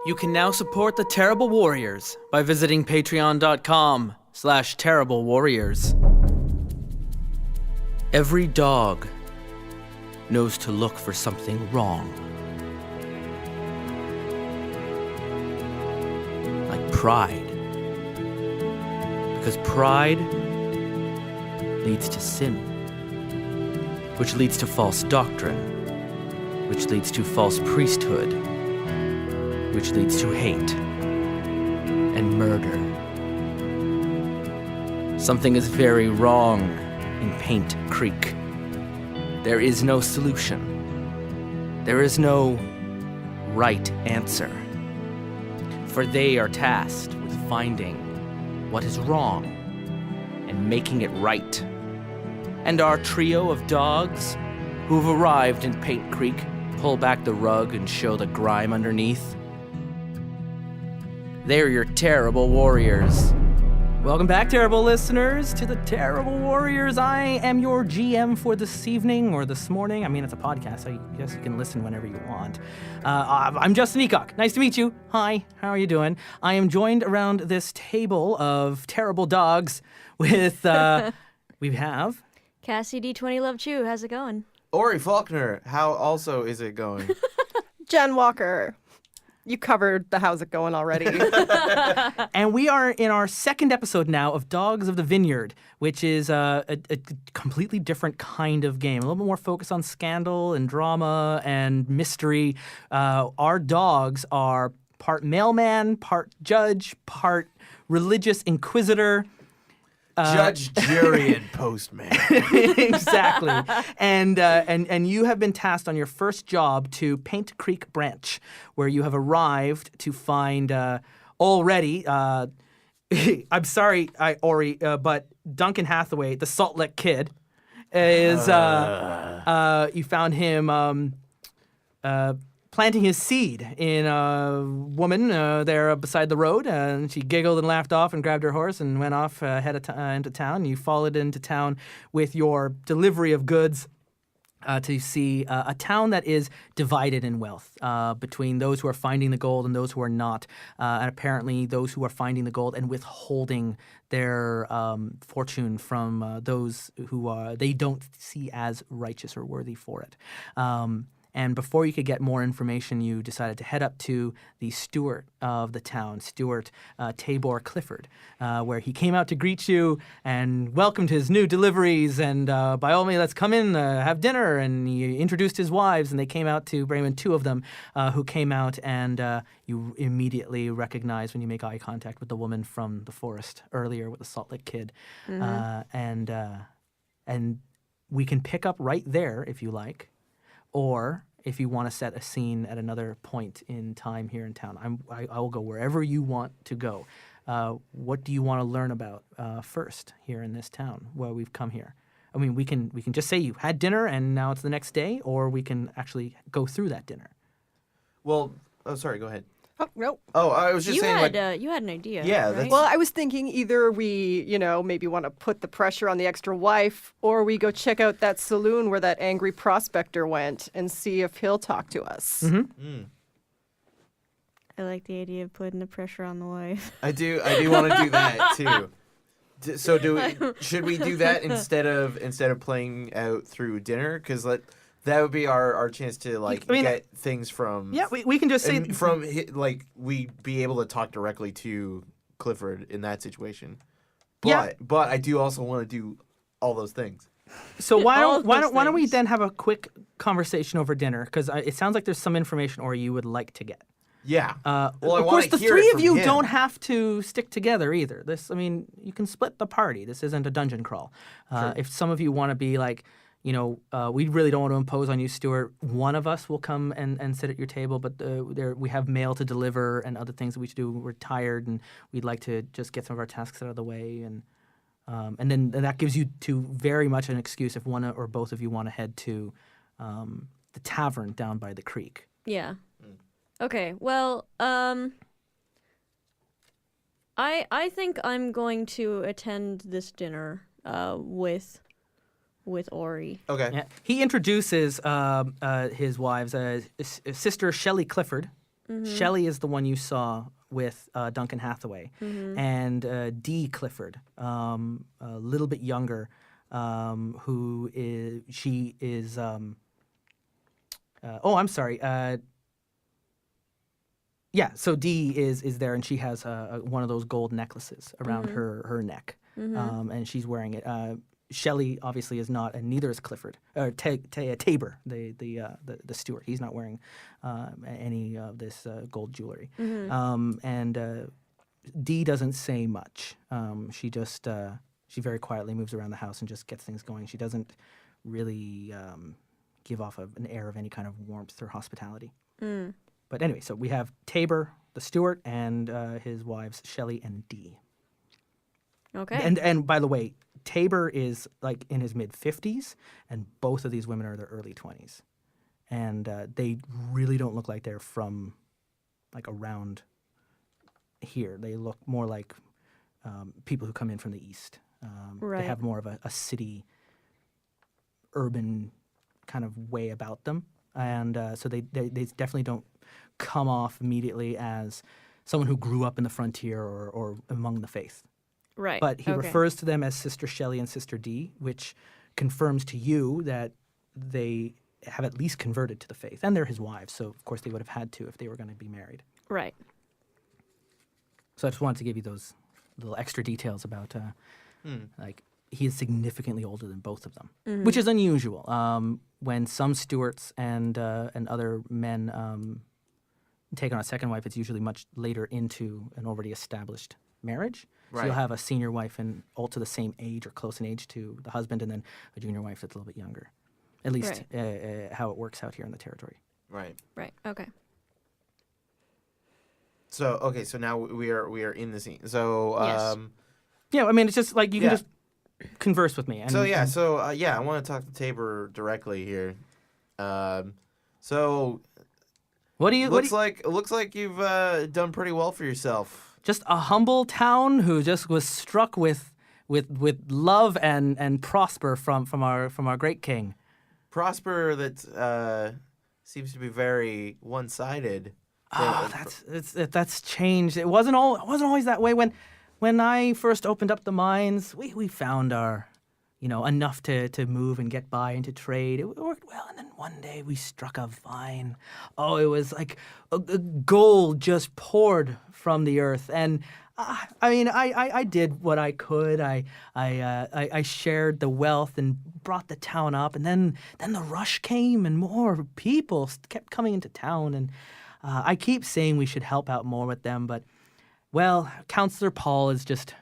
You can now support the Terrible Warriors by visiting patreon.com/terriblewarriors. Every dog knows to look for something wrong. Like pride. Because pride leads to sin, which leads to false doctrine, which leads to false priesthood, which leads to hate and murder. Something is very wrong in Paint Creek. There is no solution. There is no right answer. For they are tasked with finding what is wrong and making it right. And our trio of dogs who've arrived in Paint Creek pull back the rug and show the grime underneath. They're your Terrible Warriors. Welcome back, terrible listeners, to the Terrible Warriors. I am your GM for this evening or this morning. I mean, it's a podcast, so I guess you can listen whenever you want. I'm Justin Eacock. Nice to meet you. Hi, how are you doing? I am joined around this table of terrible dogs with, we have... Cassie D20 Love Chew, how's it going? Ori Faulkner, how also is it going? Jen Walker. You covered the how's it going already. And we are in our second episode now of Dogs of the Vineyard, which is a completely different kind of game. A little bit more focused on scandal and drama and mystery. Our dogs are part mailman, part judge, part religious inquisitor. Judge, jury, and postman. Exactly. And you have been tasked on your first job to Paint Creek Branch, where you have arrived to find already, I'm sorry, Ori, but Duncan Hathaway, the Salt Lick Kid, is, you found him planting his seed in a woman there beside the road, and she giggled and laughed off and grabbed her horse and went off into town. You followed into town with your delivery of goods to see a town that is divided in wealth between those who are finding the gold and those who are not. And apparently those who are finding the gold and withholding their fortune from those who they don't see as righteous or worthy for it. And before you could get more information, you decided to head up to the steward of the town, Stewart Tabor Clifford, where he came out to greet you and welcomed his new deliveries. And by all means, let's come in, have dinner. And he introduced his wives, and they came out to bring in two of them who came out. And you immediately recognize when you make eye contact with the woman from the forest earlier with the Salt Lick Kid. Mm-hmm. And we can pick up right there if you like. Or if you want to set a scene at another point in time here in town, I will go wherever you want to go. What do you want to learn about first here in this town where we've come here? I mean, we can just say you had dinner and now it's the next day, or we can actually go through that dinner. Well, sorry, go ahead. Oh, no. Oh, I was just saying, you had an idea, yeah, right? Well, I was thinking either we, maybe want to put the pressure on the extra wife, or we go check out that saloon where that angry prospector went and see if he'll talk to us. Mm-hmm. Mm. I like the idea of putting the pressure on the wife. I do want to do that too. So should we do that instead of playing out through dinner? Because that would be our chance to get things from. Yeah, we can just say we be able to talk directly to Clifford in that situation. Yeah. But I do also want to do all those things. So why don't we then have a quick conversation over dinner? Because it sounds like there's some information or you would like to get. Yeah. Of course, the three of you don't have to stick together either. You can split the party. This isn't a dungeon crawl. Sure. If some of you want to be like, we really don't want to impose on you, Stuart. One of us will come and sit at your table, but we have mail to deliver and other things that we should do. We're tired, and we'd like to just get some of our tasks out of the way. And then that gives you very much an excuse if one or both of you want to head to the tavern down by the creek. Yeah. Okay, well, I think I'm going to attend this dinner with Ori. Okay. Yeah. He introduces his wives, Sister Shelley Clifford, Shelley is the one you saw with Duncan Hathaway, and Dee Clifford, a little bit younger, who is she is. I'm sorry. Yeah, so Dee is there, and she has one of those gold necklaces around her neck, and she's wearing it. Shelley obviously is not, and neither is Clifford or Tabor, the steward. He's not wearing any of this gold jewelry. And Dee doesn't say much. She just she very quietly moves around the house and just gets things going. She doesn't really give off an air of any kind of warmth or hospitality. But anyway, so we have Tabor, the steward, and his wives Shelley and Dee. Okay. And by the way, Tabor is like in his mid-50s, and both of these women are in their early 20s. And they really don't look like they're from like around here. They look more like people who come in from the east. Right. They have more of a city, urban kind of way about them. And so they definitely don't come off immediately as someone who grew up in the frontier or among the faith. Right. But he okay. refers to them as Sister Shelley and Sister Dee, which confirms to you that they have at least converted to the faith. And they're his wives, so of course they would have had to if they were going to be married. Right. So I just wanted to give you those little extra details about, like, he is significantly older than both of them, which is unusual. When some stewards and other men take on a second wife, it's usually much later into an already established marriage. So Right. you'll have a senior wife and all to the same age or close in age to the husband, and then a junior wife that's a little bit younger. At least how it works out here in the territory. Right. Right. Okay. So now we are in the scene. So Yes. Yeah, I mean, it's just like you can Yeah. just converse with me. And, I want to talk to Tabor directly here. So what do you? looks like you've done pretty well for yourself. Just a humble town who just was struck with love and prosper from our great king. Prosper that seems to be very one-sided. Oh, that's changed. It wasn't always that way. When I first opened up the mines, we found our, enough to move and get by and to trade. It worked well, and then one day we struck a vine. Oh, it was like a gold just poured from the earth, and I did what I could. I shared the wealth and brought the town up, and then the rush came, and more people kept coming into town, and I keep saying we should help out more with them, but well, Counselor Paul is just.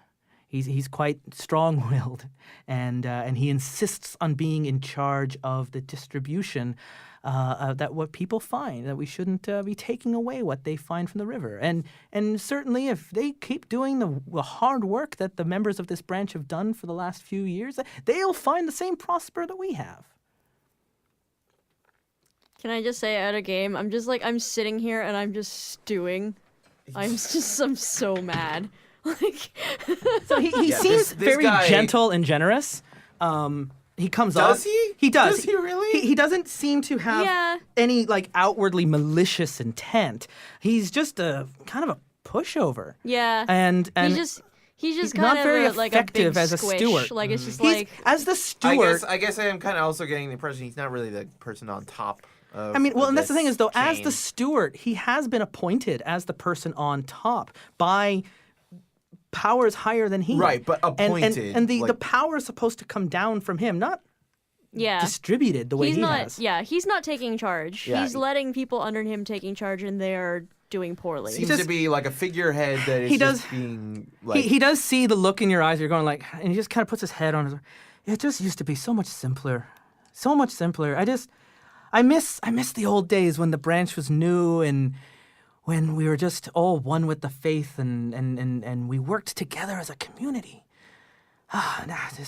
He's quite strong-willed, and he insists on being in charge of the distribution. That what people find, that we shouldn't be taking away what they find from the river, and certainly if they keep doing the hard work that the members of this branch have done for the last few years, they'll find the same prosper that we have. Can I just say out of game, I'm sitting here and I'm just stewing. I'm so mad. Like, so he Yeah, seems this very guy- gentle and generous. He comes up. Does he? He does. Does he really? He doesn't seem to have Yeah. any like outwardly malicious intent. He's just a kind of a pushover. yeah. And He's just not kind of very like a effective big as a squish. steward. Like it's just he's, like as the steward. I guess I am kind of also getting the impression he's not really the person on top of. I mean, well, of and that's the this thing is, though, as the chain. steward, he has been appointed as the person on top by powers higher than he. Right, but appointed, And the like- power is supposed to come down from him, not yeah. distributed the way He's he not. has. Yeah, he's not taking charge. Yeah. He's letting people under him taking charge, and they're doing poorly. Seems just- to be like a figurehead that is He just does- being like. He does see the look in your eyes. You're going like, and he just kind of puts his head on his. It just used to be so much simpler, so much simpler. I miss the old days when the branch was new and when we were just all one with the faith and we worked together as a community.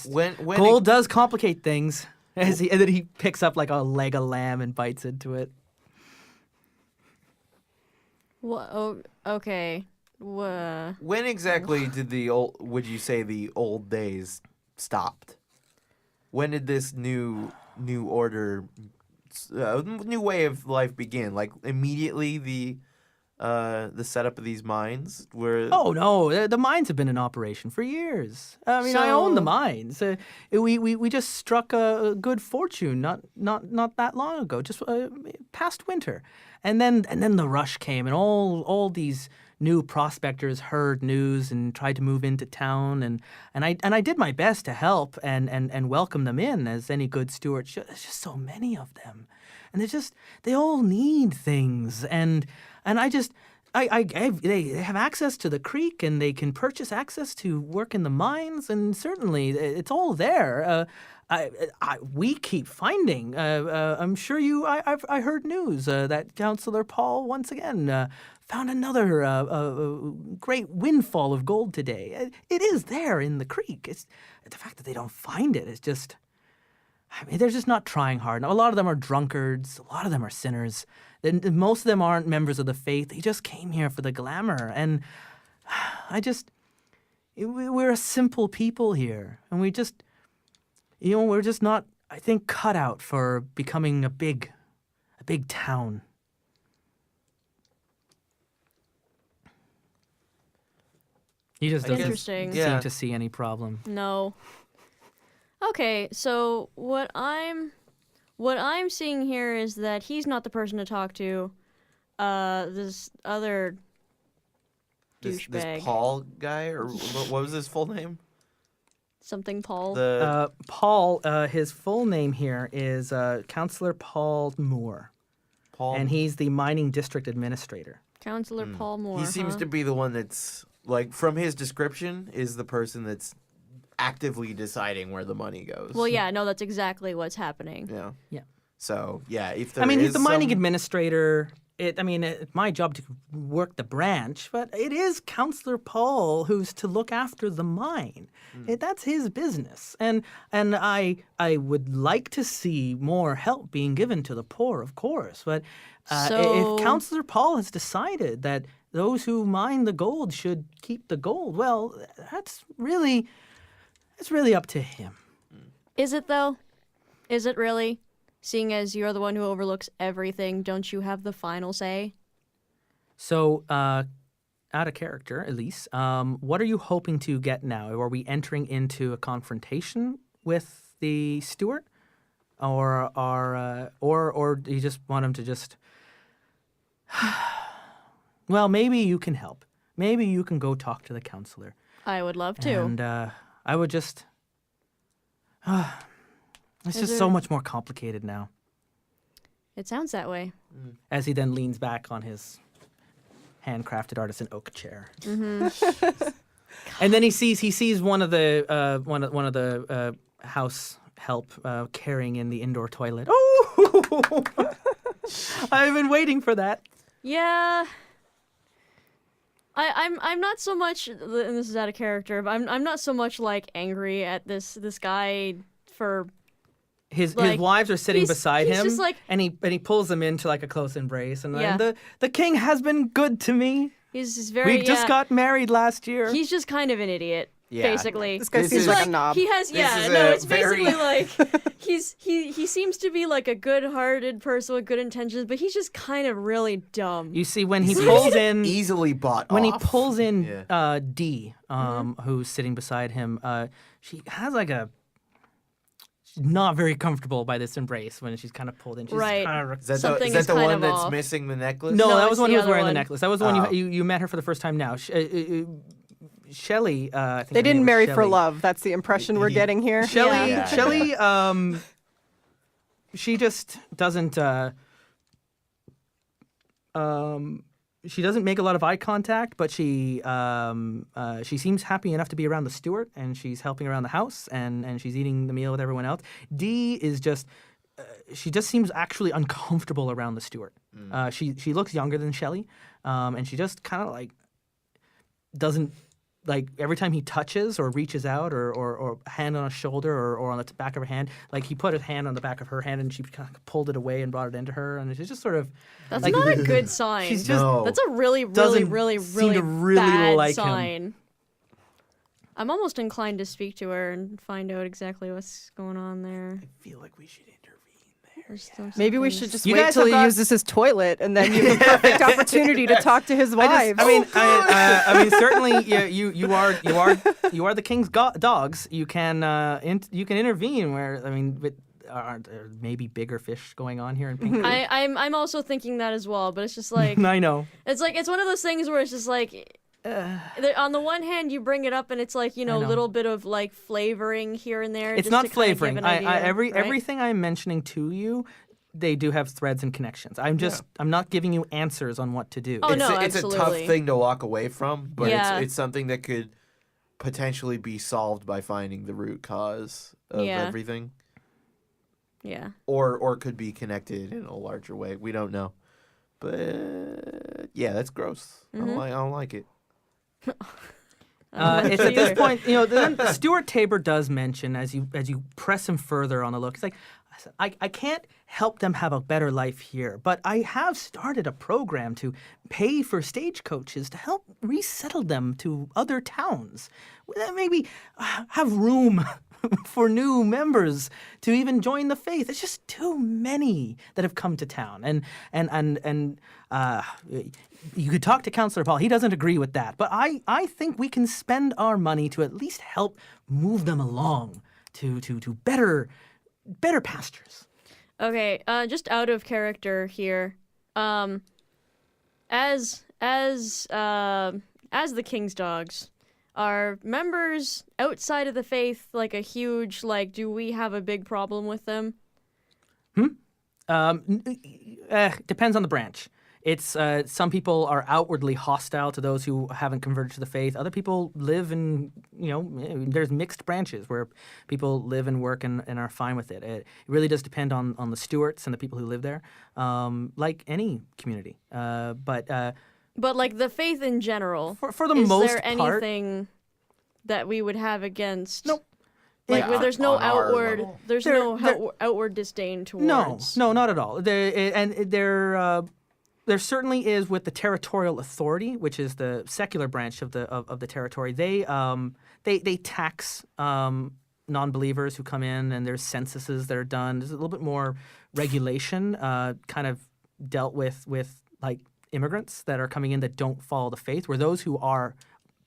when Gold does complicate things. And then he picks up like a leg of lamb and bites into it. Wha Oh, okay. When exactly did would you say the old days stopped? When did this new order, new way of life begin? Like immediately the the setup of these mines? Where Oh no, the mines have been in operation for years. I mean, I own the So- mines. We just struck a good fortune not that long ago, just past winter, and then the rush came, and all these new prospectors heard news and tried to move into town, and I did my best to help and welcome them in as any good steward should. There's just so many of them, and they all need things, and they have access to the creek, and they can purchase access to work in the mines, and certainly it's all there. We keep finding. I'm sure I heard news that Councillor Paul once again found another great windfall of gold today. It is there in the creek. It's the fact that they don't find it is just. I mean, they're just not trying hard. Now, a lot of them are drunkards. A lot of them are sinners. Most of them aren't members of the faith. They just came here for the glamour. And we're a simple people here. And we're just not, I think, cut out for becoming a big town. He just doesn't Interesting. seem to see any problem. No. Okay, so what I'm seeing here is that he's not the person to talk to. This other this douchebag. Paul guy, or what was his full name? Something Paul. Paul, his full name here is Councillor Paul Moore, Paul. and he's the mining district administrator. Counselor Paul Moore. He seems huh? to be the one that's like, from his description, is the person that's actively deciding where the money goes. Well, yeah, no, that's exactly what's happening. Yeah. Yeah. So yeah, if there He's is the mining some- administrator. It's my job to work the branch, but it is Councillor Paul who's to look after the mine. That's his business, and I would like to see more help being given to the poor, of course. But So- if Councillor Paul has decided that those who mine the gold should keep the gold, well, that's really up to him. Is it though? Is it really? Seeing as you're the one who overlooks everything, don't you have the final say? So, out of character, Elise, what are you hoping to get now? Are we entering into a confrontation with the steward, or do you just want him to just? Well, maybe you can help. Maybe you can go talk to the counselor. I would love to. And I would just. It's Is just there- so much more complicated now. It sounds that way. As he then leans back on his handcrafted artisan oak chair. Mm-hmm. And then he sees one of the house help carrying in the indoor toilet. Oh, I've been waiting for that. Yeah. I'm not so much, and this is out of character, but I'm not so much like angry at this guy for. His Like, wives are sitting he's- beside he's him, just like- and he pulls them into like a close embrace, and Yeah. the king has been good to me. He's very. We just got married last year. He's just kind of an idiot, Yeah. basically. This guy This seems is- like a knob. He has, This yeah, is no, a it's very- basically like he seems to be like a good-hearted person with good intentions, but he's just kind of really dumb. You see, when he pulls in, easily bought when he off. pulls in Yeah. Dee, Mm-hmm. who's sitting beside him, she has like she's not very comfortable by this embrace when she's kind of pulled in. She's Right. kind of Is that Something the is kind one of that's off. missing the necklace? No, No, that it's was the one the who was other wearing the one. necklace. That was the one Oh. you met her for the first time now. Shelley, I think They her name didn't was marry for Shelley. love. That's the impression we're getting here. Shelley, Yeah. Shelley, she just doesn't. She doesn't make a lot of eye contact, but she seems happy enough to be around the steward, and she's helping around the house, and she's eating the meal with everyone else. Dee is just. She just seems actually uncomfortable around the steward. She looks younger than Shelley, and she just kind of like doesn't like every time he touches or reaches out or hand on a shoulder or on the back of her hand, like he put his hand on the back of her hand and she kind of pulled it away and brought it into her, and it's just sort of That's like, not a good sign. she's just No. That's a really, really, doesn't really, seem really, to really bad like him. sign. I'm almost inclined to speak to her and find out exactly what's going on there. I feel like we should intervene there. Maybe we should just You wait guys till have he got- uses his toilet, and then you have a perfect opportunity to talk to his wives. I mean, certainly, you are the king's dogs. You can you can intervene where but are there maybe bigger fish going on here in Pink Creek? I'm also thinking that as well, but it's just like I know. it's one of those things where it's just like on the one hand you bring it up and it's like, you know, a know. little bit of like flavoring here and there. It's just not to kind of give flavoring. an idea, right? Everything I'm mentioning to you, they do have threads and connections. I'm not giving you answers on what to do. Oh, no, it's a tough absolutely. thing to walk away from, but Yeah. it's something that could potentially be solved by finding the root cause of Yeah. everything. Yeah. Or could be connected in a larger way. We don't know. But yeah, that's gross. Mm-hmm. I don't like it. It's at this point, you know, then Stuart Tabor does mention as you press him further on the look, he's like, I can't help them have a better life here, but I have started a program to pay for stagecoaches to help resettle them to other towns. Maybe have room for new members to even join the faith. It's just too many that have come to town, and you could talk to Councillor Paul. He doesn't agree with that, but I think we can spend our money to at least help move them along to better pastures. Okay, just out of character here. As the King's Dogs, are members outside of the faith like a huge, like, do we have a big problem with them? Depends on the branch. It's some people are outwardly hostile to those who haven't converted to the faith. Other people live in, you know, there's mixed branches where people live and work and are fine with it. It really does depend on the stewards and the people who live there, like any community. But like the faith in general, For the is most there part, anything that we would have against? Nope. Like Yeah, where there's no on our outward, level. there's There- no there- outward disdain towards. No, not at all. There certainly is with the Territorial Authority, which is the secular branch of the territory. They tax non-believers who come in, and there's censuses that are done. There's a little bit more regulation, kind of dealt with like immigrants that are coming in that don't follow the faith, where those who are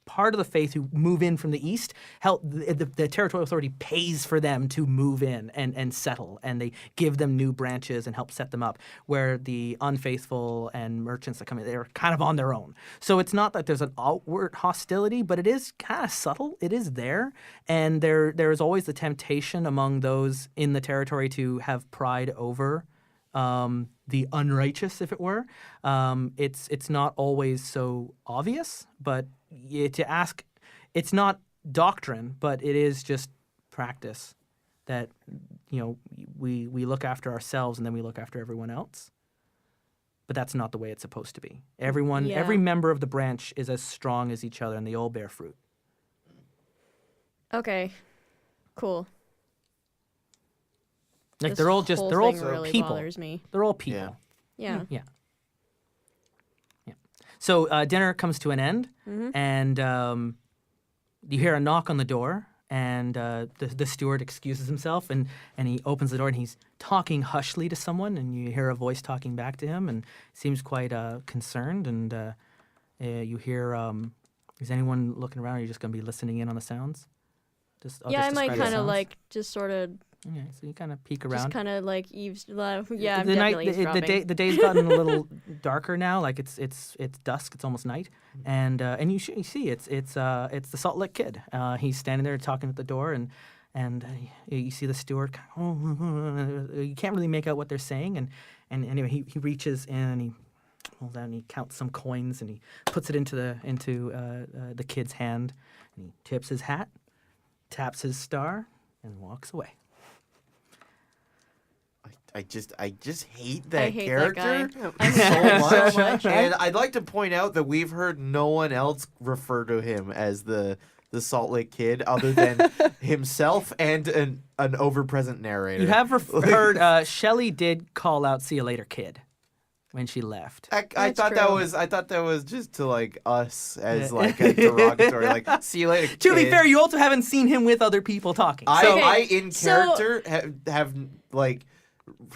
part of the faith who move in from the east, the Territorial Authority pays for them to move in and settle, and they give them new branches and help set them up, where the unfaithful and merchants that come in, they're kind of on their own. So it's not that there's an outward hostility, but it is kind of subtle. It is there, and there is always the temptation among those in the territory to have pride over the unrighteous, if it were. It's not always so obvious, but to ask, it's not doctrine, but it is just practice that, you know, we look after ourselves and then we look after everyone else. But that's not the way it's supposed to be. Every member of the branch is as strong as each other, and they all bear fruit. Okay, cool. Like This they're all whole thing really people. bothers me. They're all people. Yeah. Yeah. So dinner comes to an end, and you hear a knock on the door, and the steward excuses himself, and he opens the door, and he's talking hushly to someone, and you hear a voice talking back to him, and seems quite concerned, and you hear, is anyone looking around, or are you just going to be listening in on the sounds? I'll I just might describe the kind of sounds. like just sort of Okay, so you kind of peek just around. kind of like yeah, I'm the definitely eavesdropping. the day's gotten a little darker now. Like it's dusk. It's almost night, and you see it's the Salt Lick Kid. He's standing there talking at the door, and you see the steward. You can't really make out what they're saying, and anyway he reaches in and he pulls out and he counts some coins and he puts it into the kid's hand, and he tips his hat, taps his star, and walks away. I just hate that hate that character guy. so So much. much. And I'd like to point out that we've heard no one else refer to him as the Salt Lake Kid other than himself and an over-present narrator. You have heard Shelley did call out "See you later, kid" when she left. I That's thought true. that was just to like us as like a derogatory, like see you later. To be kid." fair, you also haven't seen him with other people talking. I So Okay, in so- character have like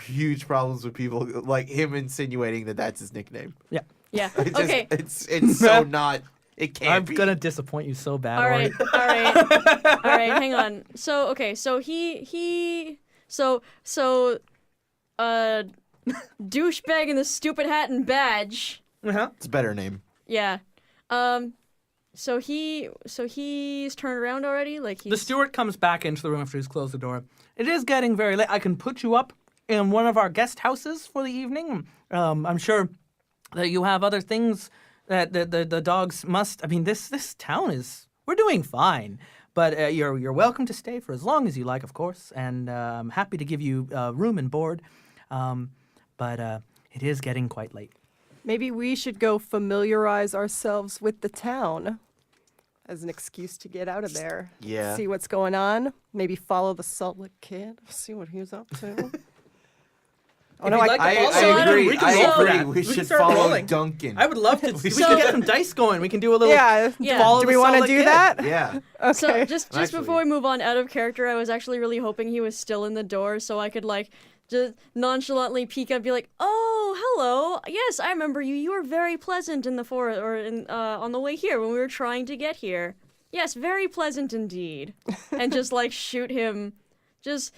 huge problems with people like him insinuating that that's his nickname. Yeah. It's just, Okay. it's so not. It can't I'm be. gonna disappoint you so bad. All right. Ori. All right. All right. Hang on. So okay. So douchebag in the stupid hat and badge. Uh-huh. It's a better name. Yeah. So he's turned around already. Like he's The steward comes back into the room after he's closed the door. It is getting very late. I can put you up in one of our guest houses for the evening. I'm sure that you have other things that the dogs must. I mean, this town is. We're doing fine, but you're welcome to stay for as long as you like, of course. And I'm happy to give you room and board. But it is getting quite late. Maybe we should go familiarize ourselves with the town as an excuse to get out of there. Yeah. See what's going on. Maybe follow the Salt Lick Kid. See what he's up to. Oh no! you'd like to I follow him, agree. we can I roll for agree. that. We We can should start follow rolling. Duncan. I would love to. We So- can get some dice going. We can do a little. Yeah. Yeah. Follow Do the we want to Salt Lick do Kid. that? Yeah. Okay. So just Actually- before we move on out of character, I was actually really hoping he was still in the door so I could like just nonchalantly peek up and be like, "Oh, hello. Yes, I remember you. You were very pleasant in the forest or on the way here when we were trying to get here. Yes, very pleasant indeed." And just like shoot him just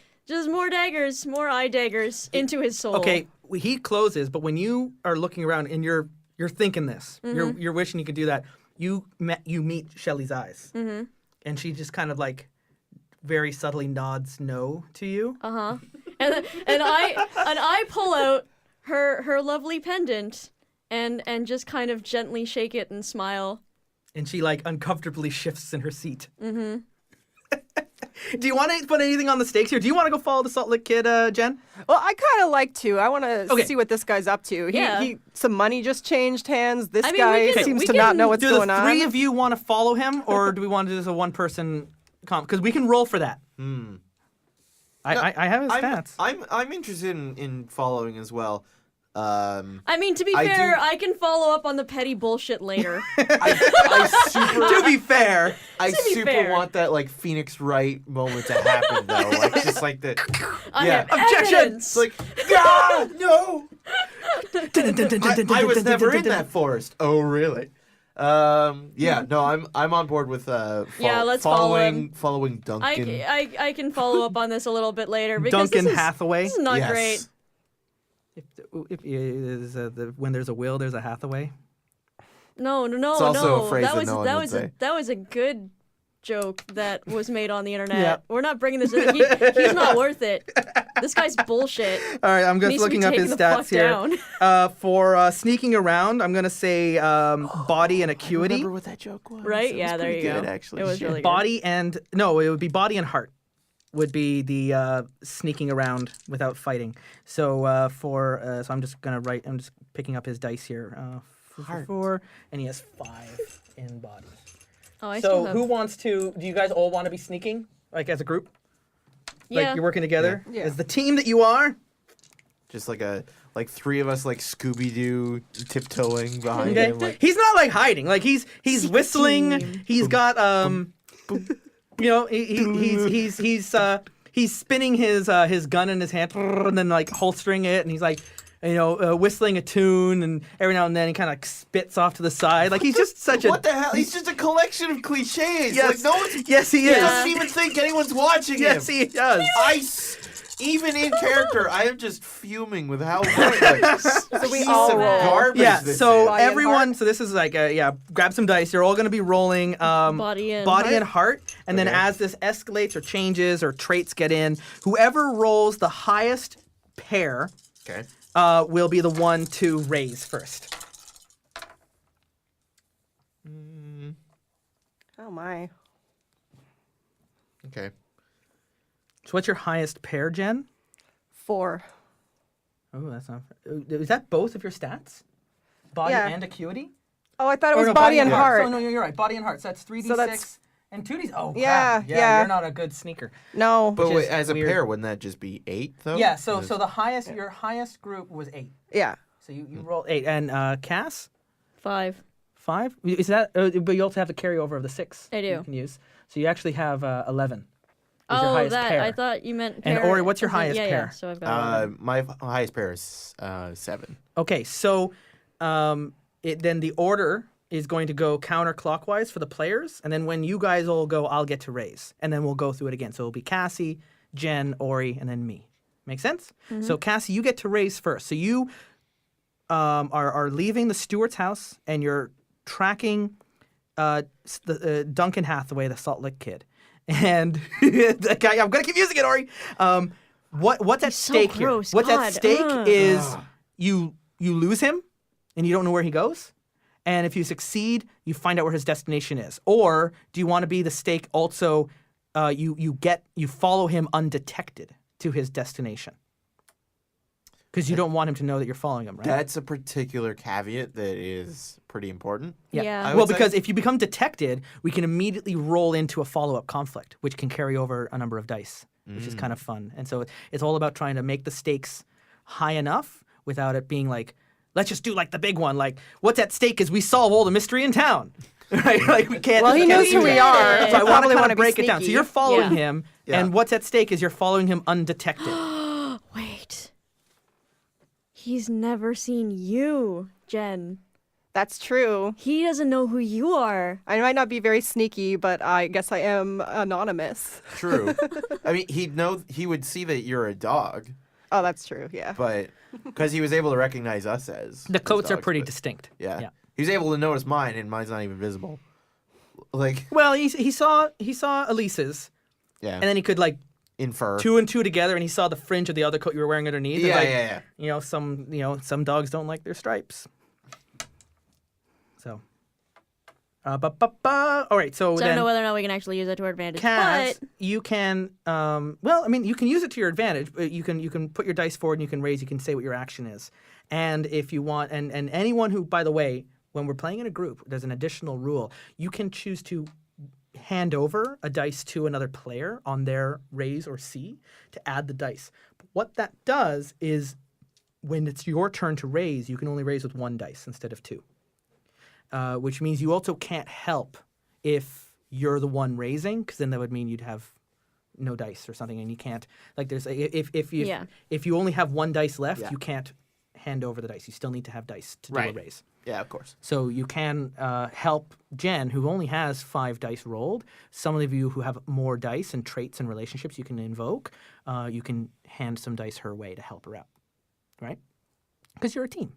more daggers, more eye daggers into his soul. Okay, he closes, but when you are looking around and you're thinking this, you're wishing you could do that. You meet Shelley's eyes, and she just kind of like very subtly nods no to you. Uh-huh. And I pull out her lovely pendant and just kind of gently shake it and smile. And she like uncomfortably shifts in her seat. Do you want to put anything on the stakes here? Do you want to go follow the Salt Lick Kid, Jen? Well, I kind of like to. I want to Okay. see what this guy's up to. Yeah. Some money just changed hands. This I mean, guy we can- seems we to not can know what's Do going the on. three of you want to follow him, or do we want to do this a one-person comp? Because we can roll for that. I have his stats. I'm interested in following as well. I mean, to be I fair, do- I can follow up on the petty bullshit later. I super To be fair, I To be super fair. want that like Phoenix Wright moment to happen though, like just like the I Yeah. have Objection! evidence. it's like God no. I was never in that forest. Oh really? Yeah, no, I'm on board with Yeah, let's follow him. following Duncan. I can follow up on this a little bit later because Duncan this is, Hathaway. This is not Yes. great. When there's a will, there's a Hathaway. No. It's also a phrase that that was no one that would was say. that was a good joke that was made on the internet. Yeah. We're not bringing this in. He's not worth it. This guy's bullshit. All right, I'm just Needs to be looking up taken his the stats fuck here. down. For sneaking around, I'm gonna say body and acuity. Remember what that joke was? Right? It Yeah, was there pretty you good, go. Actually, It was Shit. really good. Body and no, it would be body and heart. Would be the sneaking around without fighting. So so I'm just gonna write. I'm just picking up his dice here. Heart. 4, and he has 5 in body. Oh, I So still have. who wants to? Do you guys all want to be sneaking, like as a group? Yeah. Like you're working together Yeah. as the team that you are. Just like three of us like Scooby Doo tiptoeing behind Okay. him. Like, He's not like hiding. Like he's Secret whistling. team. He's got you know, he's spinning his gun in his hand and then like holstering it, and he's like, you know, whistling a tune, and every now and then he kind of spits off to the side. Like he's just such what the hell? He's just a collection of cliches. Yes. Like no one's. Yes, he He is. doesn't even think anyone's watching Yes, him. he does. Even in character, I am just fuming with how like, so we all roll. garbage Yeah, this so is. Body and everyone, heart? so this is like, grab some dice. You're all going to be rolling Body and and heart. And then Okay. as this escalates or changes or traits get in, whoever rolls the highest pair Okay. will be the one to raise first. Oh my. Okay. So what's your highest pair, Jen? 4. Oh, that's not. Is that both of your stats? Body Yeah. and acuity? Oh, I thought it Or was no, body and heart. So no, you're right. Body and heart. So that's 3d6 So that's- and 2d6. Oh, Yeah, crap. yeah. You're not a good sneaker. No. But Which wait, is as a weird. pair, wouldn't that just be 8 though? Yeah. So the highest, your highest group was 8. Yeah. So you roll 8. And Cass, 5. 5. Is that? But you also have the carryover of the 6. I do. You can use. So you actually have 11. Is your Oh, highest that pair. I thought you meant. And pair Ori, what's your as in- highest yeah, pair? Yeah, so I've got. My highest pair is 7. Okay, so then the order is going to go counterclockwise for the players, and then when you guys all go, I'll get to raise, and then we'll go through it again. So it'll be Cassie, Jen, Ori, and then me. Make sense? So Cassie, you get to raise first. So you are leaving the steward's house, and you're tracking Duncan Hathaway, the Salt Lick Kid. And the guy, I'm going to keep using it, Ori. What's at so stake gross. here? What's God. at stake Ugh. is you lose him, and you don't know where he goes. And if you succeed, you find out where his destination is. Or do you want to be the stake also? You follow him undetected to his destination because you don't want him to know that you're following him, right? That's a particular caveat that is pretty important. Yeah. I Well, would say. because if you become detected, we can immediately roll into a follow-up conflict, which can carry over a number of dice, which is kind of fun. And so it's all about trying to make the stakes high enough without it being like, let's just do like the big one. Like, what's at stake is we solve all the mystery in town. Right? Like we can't. Well, he we can't knows do who we that. are. So I He'll want probably to wanna be break it down. So sneaky. you're following Yeah. him, Yeah. and what's at stake is you're following him undetected. Wait. He's never seen you, Jen. That's true. He doesn't know who you are. I might not be very sneaky, but I guess I am anonymous. True. I mean, he would see that you're a dog, Oh, that's true. Yeah. but because he was able to recognize us as The coats are dogs, pretty but- distinct. Yeah. He was able to notice mine, and mine's not even visible. Like, Well, he saw Elise's, yeah, and then he could like infer. 2 and 2 together, and he saw the fringe of the other coat you were wearing underneath. and Yeah, like, yeah, yeah. Some dogs don't like their stripes. So, all right. So So I then, don't know whether or not we can actually use it to our advantage. Cass, But you can. Well, I mean, you can use it to your advantage. But you can put your dice forward, and you can raise. You can say what your action is, and if you want, and anyone who, by the way, when we're playing in a group, there's an additional rule. You can choose to hand over a dice to another player on their raise or C to add the dice. But what that does is when it's your turn to raise, you can only raise with 1 dice instead of 2. Which means you also can't help if you're the one raising, because then that would mean you'd have no dice or something, and you can't. Like there's if you only have 1 dice left, Yeah. you can't hand over the dice. You still need to have dice to do Right. a raise. Yeah, of course. So you can help Jen, who only has 5 dice rolled. Some of you who have more dice and traits and relationships you can invoke, you can hand some dice her way to help her out, right? Because you're a team.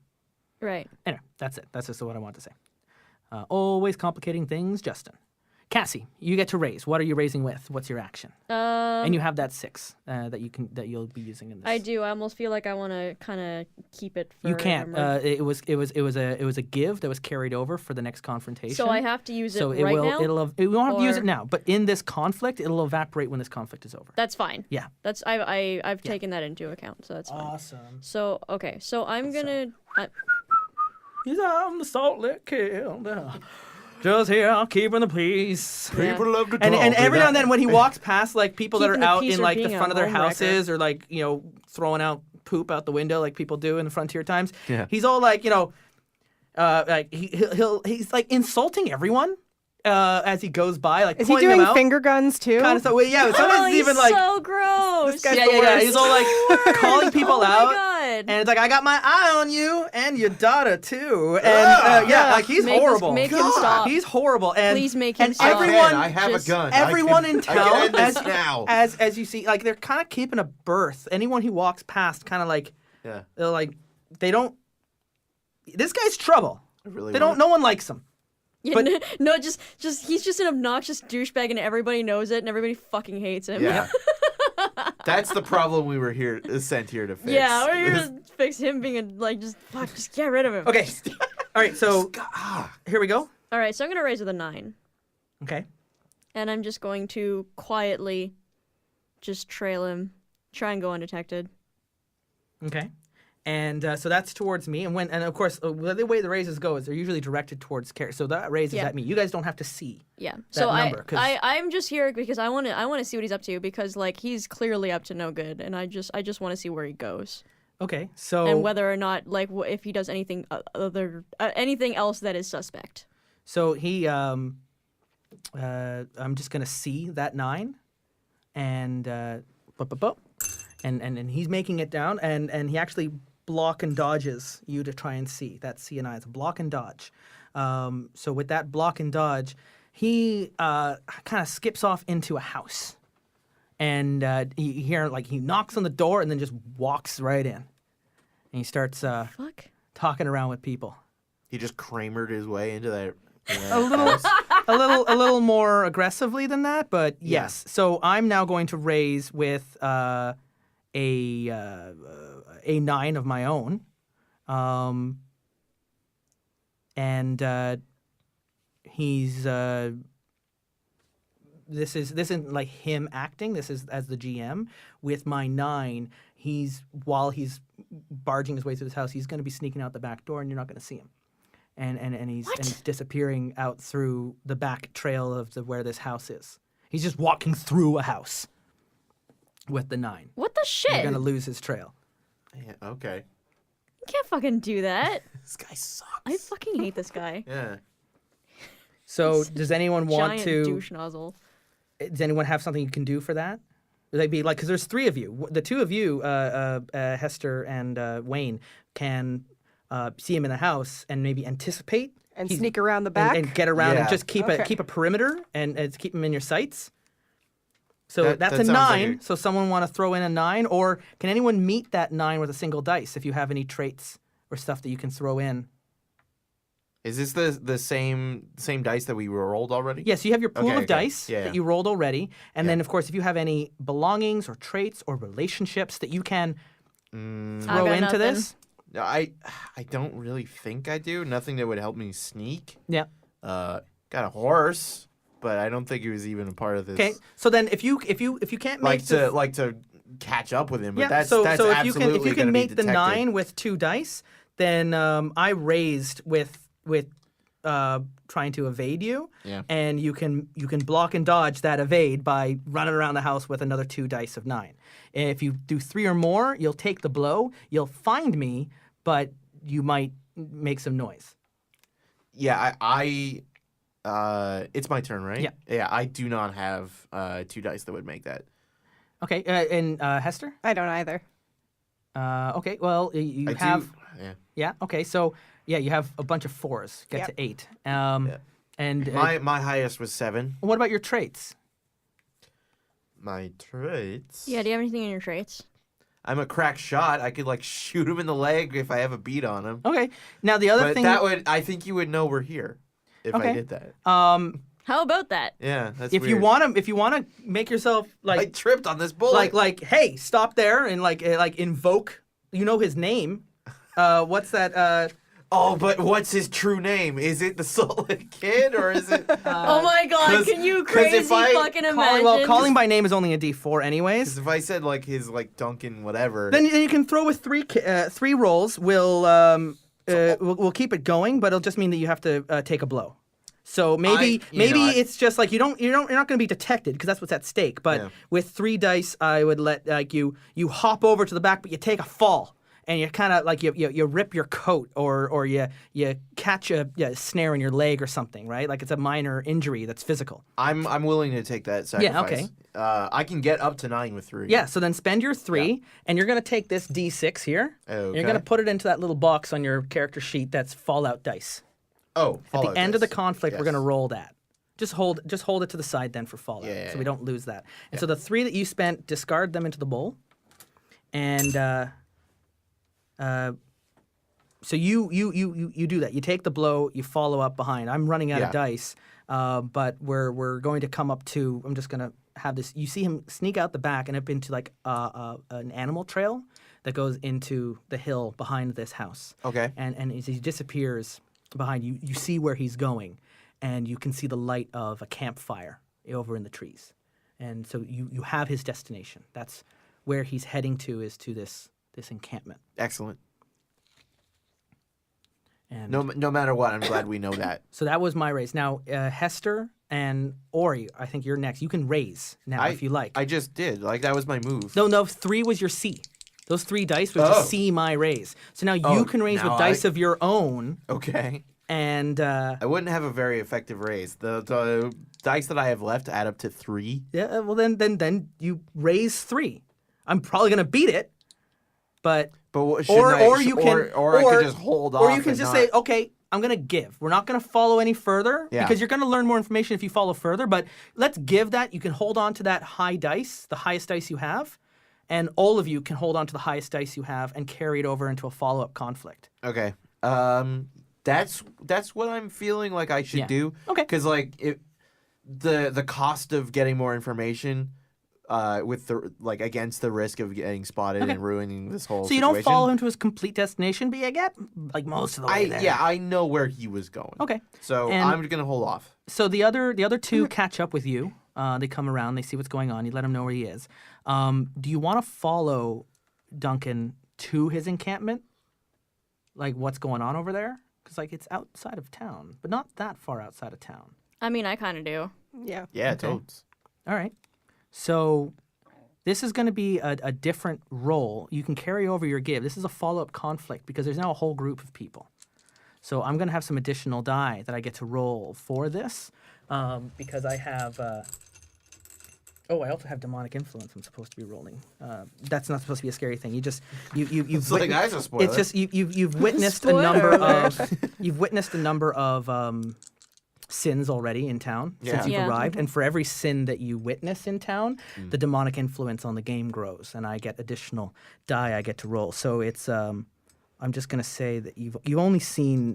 right. Anyway, that's it. That's just what I want to say. Always complicating things, Justin. Cassie, you get to raise. What are you raising with? What's your action? And you have that 6 that you'll be using in this. I do. I almost feel like I want to kind of keep it. For You can't. memory. It was a give that was carried over for the next confrontation. So I have to use it So right now. we won't have to use Or- it now, but in this conflict, it'll evaporate when this conflict is over. That's fine. Yeah. That's I've taken that into account, so that's fine. Awesome. So okay, so I'm gonna. He's on the Salt Lick Kid. Just here, keeping the peace. People love to talk. And every about- now and then when he walks past like people that Keeping are the out peace in or like the being a front of their homewrecker. houses or like, throwing out poop out the window like people do in the frontier times. Yeah. He's all like, like he's like insulting everyone as he goes by, like Is he pointing them doing out. finger guns too? Kind of stuff. Well, yeah, sometimes Oh, it's he's even like so gross. guy's yeah, the yeah, yeah. worst. He's all like calling people Oh my out. God. And it's like, I got my eye on you and your daughter too. And Yeah. like he's Make horrible. Make him stop. He's horrible. And Please make him and stop. everyone, I have just- a gun. everyone I can, in I can town, end this now. as you see, like they're kind of keeping a berth. Anyone who walks past, kind of like Yeah. they're like they don't. This guy's trouble. I really They don't. want- No one likes him. Yeah, but- no, just he's just an obnoxious douchebag, and everybody knows it, and everybody fucking hates him. Yeah. That's the problem we were sent here to fix. Yeah, we're here to fix him being just get rid of him. Okay. All right. So here we go. All right, so I'm gonna raise with a 9, Okay. and I'm just going to quietly just trail him, try and go undetected. Okay. And so that's towards me. And of course, the way the raises go is they're usually directed towards character. So that raise is Yeah. at me. You guys don't have to see. Yeah. That So number, 'cause- I'm just here because I want to see what he's up to, because like he's clearly up to no good, and I just want to see where he goes Okay. So and whether or not like if he does anything anything else that is suspect. So he, I'm just gonna see that 9, and and he's making it down, and he actually block and dodges you to try and see. That's C&I. It's a block and dodge. So with that block and dodge, he kind of skips off into a house, and you hear like he knocks on the door and then just walks right in, and he starts Fuck. talking around with people. He just Kramered his way into that. A little more aggressively than that, but yes. So I'm now going to raise with a 9 of my own, and he's this isn't like him acting. This is as the GM with my 9. While he's barging his way through this house, he's going to be sneaking out the back door, and you're not going to see him. And he's disappearing out through the back trail of where this house is. He's just walking through a house with the 9. What the shit? You're gonna lose his trail. Yeah, okay. You can't fucking do that. This guy sucks. I fucking hate this guy. Yeah. So does anyone want Giant to? douche nozzle. Does anyone have something you can do for that? Would they be like? Because there's 3 of you. The 2 of you, Hester and Wayne, can see him in the house and maybe anticipate And sneak around the back? and get around and Yeah. just keep Okay. a perimeter and keep him in your sights. So That that's a sounds like 9. So someone want to throw in a 9, or can anyone meet that 9 with a single dice? If you have any traits or stuff that you can throw in. Is this the same dice that we rolled already? Yes, you have your pool Okay, of okay. dice Yeah, that yeah. you rolled already, and then of course if you have any belongings or traits or relationships that you can Mm, throw got into nothing. this. no, I don't really think I do. Nothing that would help me sneak. Yeah. Got a horse, but I don't think he was even a part of this. Okay. So then if you can't make Like to catch up with him, but yeah, that's so that's if you absolutely can gonna be make the detected. 9 with 2 dice, then I raised with trying to evade you. Yeah. And you can block and dodge that evade by running around the house with another 2 dice of 9. If you do 3 or more, you'll take the blow. You'll find me, but you might make some noise. Yeah, I it's my turn, right? Yeah. Yeah, I do not have 2 dice that would make that. Okay. And Hester? I don't either. Okay. Well, you I have. do. Yeah. Yeah. Okay. So yeah, you have a bunch of 4s. Get Yep. to 8. And My highest was 7. what about your traits? My traits. Yeah, do you have anything in your traits? I'm a crack shot. I could like shoot him in the leg if I have a beat on him. Okay. Now the other But thing. I think you would know we're here if I Okay. did that. How about that? Yeah, that's if you weird. want to make yourself I like tripped on this bullet. hey, stop there and like invoke. You know his name. What's that? Oh, but what's his true name? Is it the Salt Lake Kid or is it? Oh my god, 'cause- can you 'cause if crazy I- fucking imagine? Calling by name is only a D4 anyways. Because if I said like his like Duncan whatever. Then you can throw with 3 rolls. We'll keep it going, but it'll just mean that you have to take a blow. So maybe it's just like you're not going to be detected because that's what's at stake. But Yeah. with 3 dice, I would let like you hop over to the back, but you take a fall. And you kind of like you rip your coat or you catch a snare in your leg or something, right? Like it's a minor injury that's physical. I'm willing to take that sacrifice. Yeah, okay. I can get up to 9 with 3. Yeah, so then spend your 3, and you're going to take this D6 here. Okay. And you're going to put it into that little box on your character sheet that's Fallout dice. Oh, At the end of the conflict, we're Yes. going to roll that. Just hold it to the side then for Fallout, Yeah, so we don't lose that. And so the 3 that you spent, discard them into the bowl, and so you do that. You take the blow, you follow up behind. I'm running out of Yeah. dice, but we're going to come up to. I'm just going to have this. You see him sneak out the back and up into like an animal trail that goes into the hill behind this house. Okay. And as he disappears behind you, you see where he's going, and you can see the light of a campfire over in the trees. And so you have his destination. That's where he's heading to, is to this encampment. Excellent. And No matter what, I'm glad we know that. so that was my raise. Now, Hester and Ori, I think you're next. You can raise now if you like. I just did. Like that was my move. No, 3 was your C. Those 3 dice was Oh. just C my raise. So now you can raise with now dice of your own Okay. And I wouldn't have a very effective raise. The dice that I have left add up to 3. yeah, well then you raise 3. I'm probably gonna beat it, but But or you can I could just hold off. or you can and just not- say, okay, I'm gonna give. We're not gonna follow any further Yeah. because you're gonna learn more information if you follow further. But let's give that. You can hold on to that high dice, the highest dice you have, and all of you can hold on to the highest dice you have and carry it over into a follow-up conflict. Okay. That's what I'm feeling like I should Yeah. do. Okay. Because the cost of getting more information, with the against the risk of getting spotted and ruining this whole. So you don't follow him to his complete destination, but you get like most of the way there. Yeah, I know where he was going. Okay. So And- I'm gonna hold off. So the other two catch up with you. They come around. They see what's going on. You let him know where he is. Do you want to follow Duncan to his encampment? Like what's going on over there? Because it's outside of town, but not that far outside of town. I mean, I kind of do. Yeah. Yeah, Okay. totes. All right. So this is going to be a different role. You can carry over your give. This is a follow-up conflict because there's now a whole group of people. So I'm going to have some additional die that I get to roll for this because I have... I also have demonic influence I'm supposed to be rolling. That's not supposed to be a scary thing. You've It's like that's a spoiler. It's just you've witnessed a Spoiler number alert. of you've witnessed a number of sins already in town since Yeah. you've Yeah. arrived, and for every sin that you witness in town, the demonic influence on the game grows, and I get additional die I get to roll. So it's I'm just gonna say that you've only seen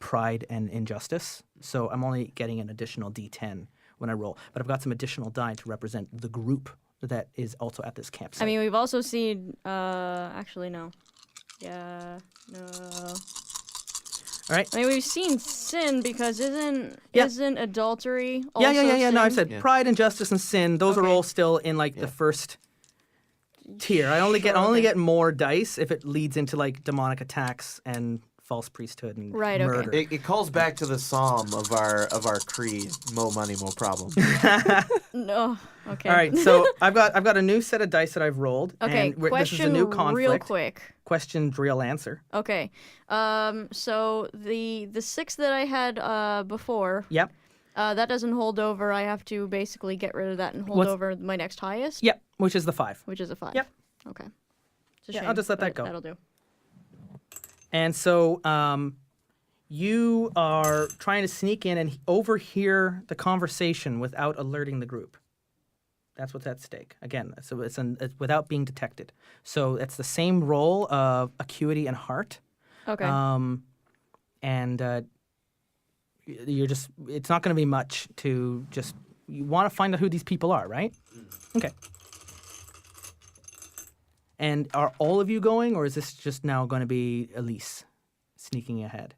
pride and injustice, so I'm only getting an additional D10 when I roll, but I've got some additional die to represent the group that is also at this campsite. I mean, we've also seen. Actually, no. Yeah, no. all right. I mean, we've seen sin because isn't adultery Yeah, also yeah. No, I've sin? said pride, injustice, and sin. Those are Okay. all still in the first tier. I only get more dice if it leads into demonic attacks and false priesthood and Right, okay. murder. It calls back to the psalm of our creed: "Mo money, mo problem." No. Okay. All right, so I've got a new set of dice that I've rolled. Okay. and this is a Question new conflict. real quick. Question, real answer. Okay. So the 6 that I had before. Yep. That doesn't hold over. I have to basically get rid of that and hold What's- over my next highest, Yep. Which is the 5. which is a 5. Yep. Okay. It's a Yeah, shame, I'll just let that but go. That'll do. And so you are trying to sneak in and overhear the conversation without alerting the group. That's what's at stake. Again, so it's without being detected. So it's the same roll of acuity and heart. Okay. And it's not going to be much to just, you want to find out who these people are, right? Okay. And are all of you going, or is this just now going to be Elise sneaking ahead?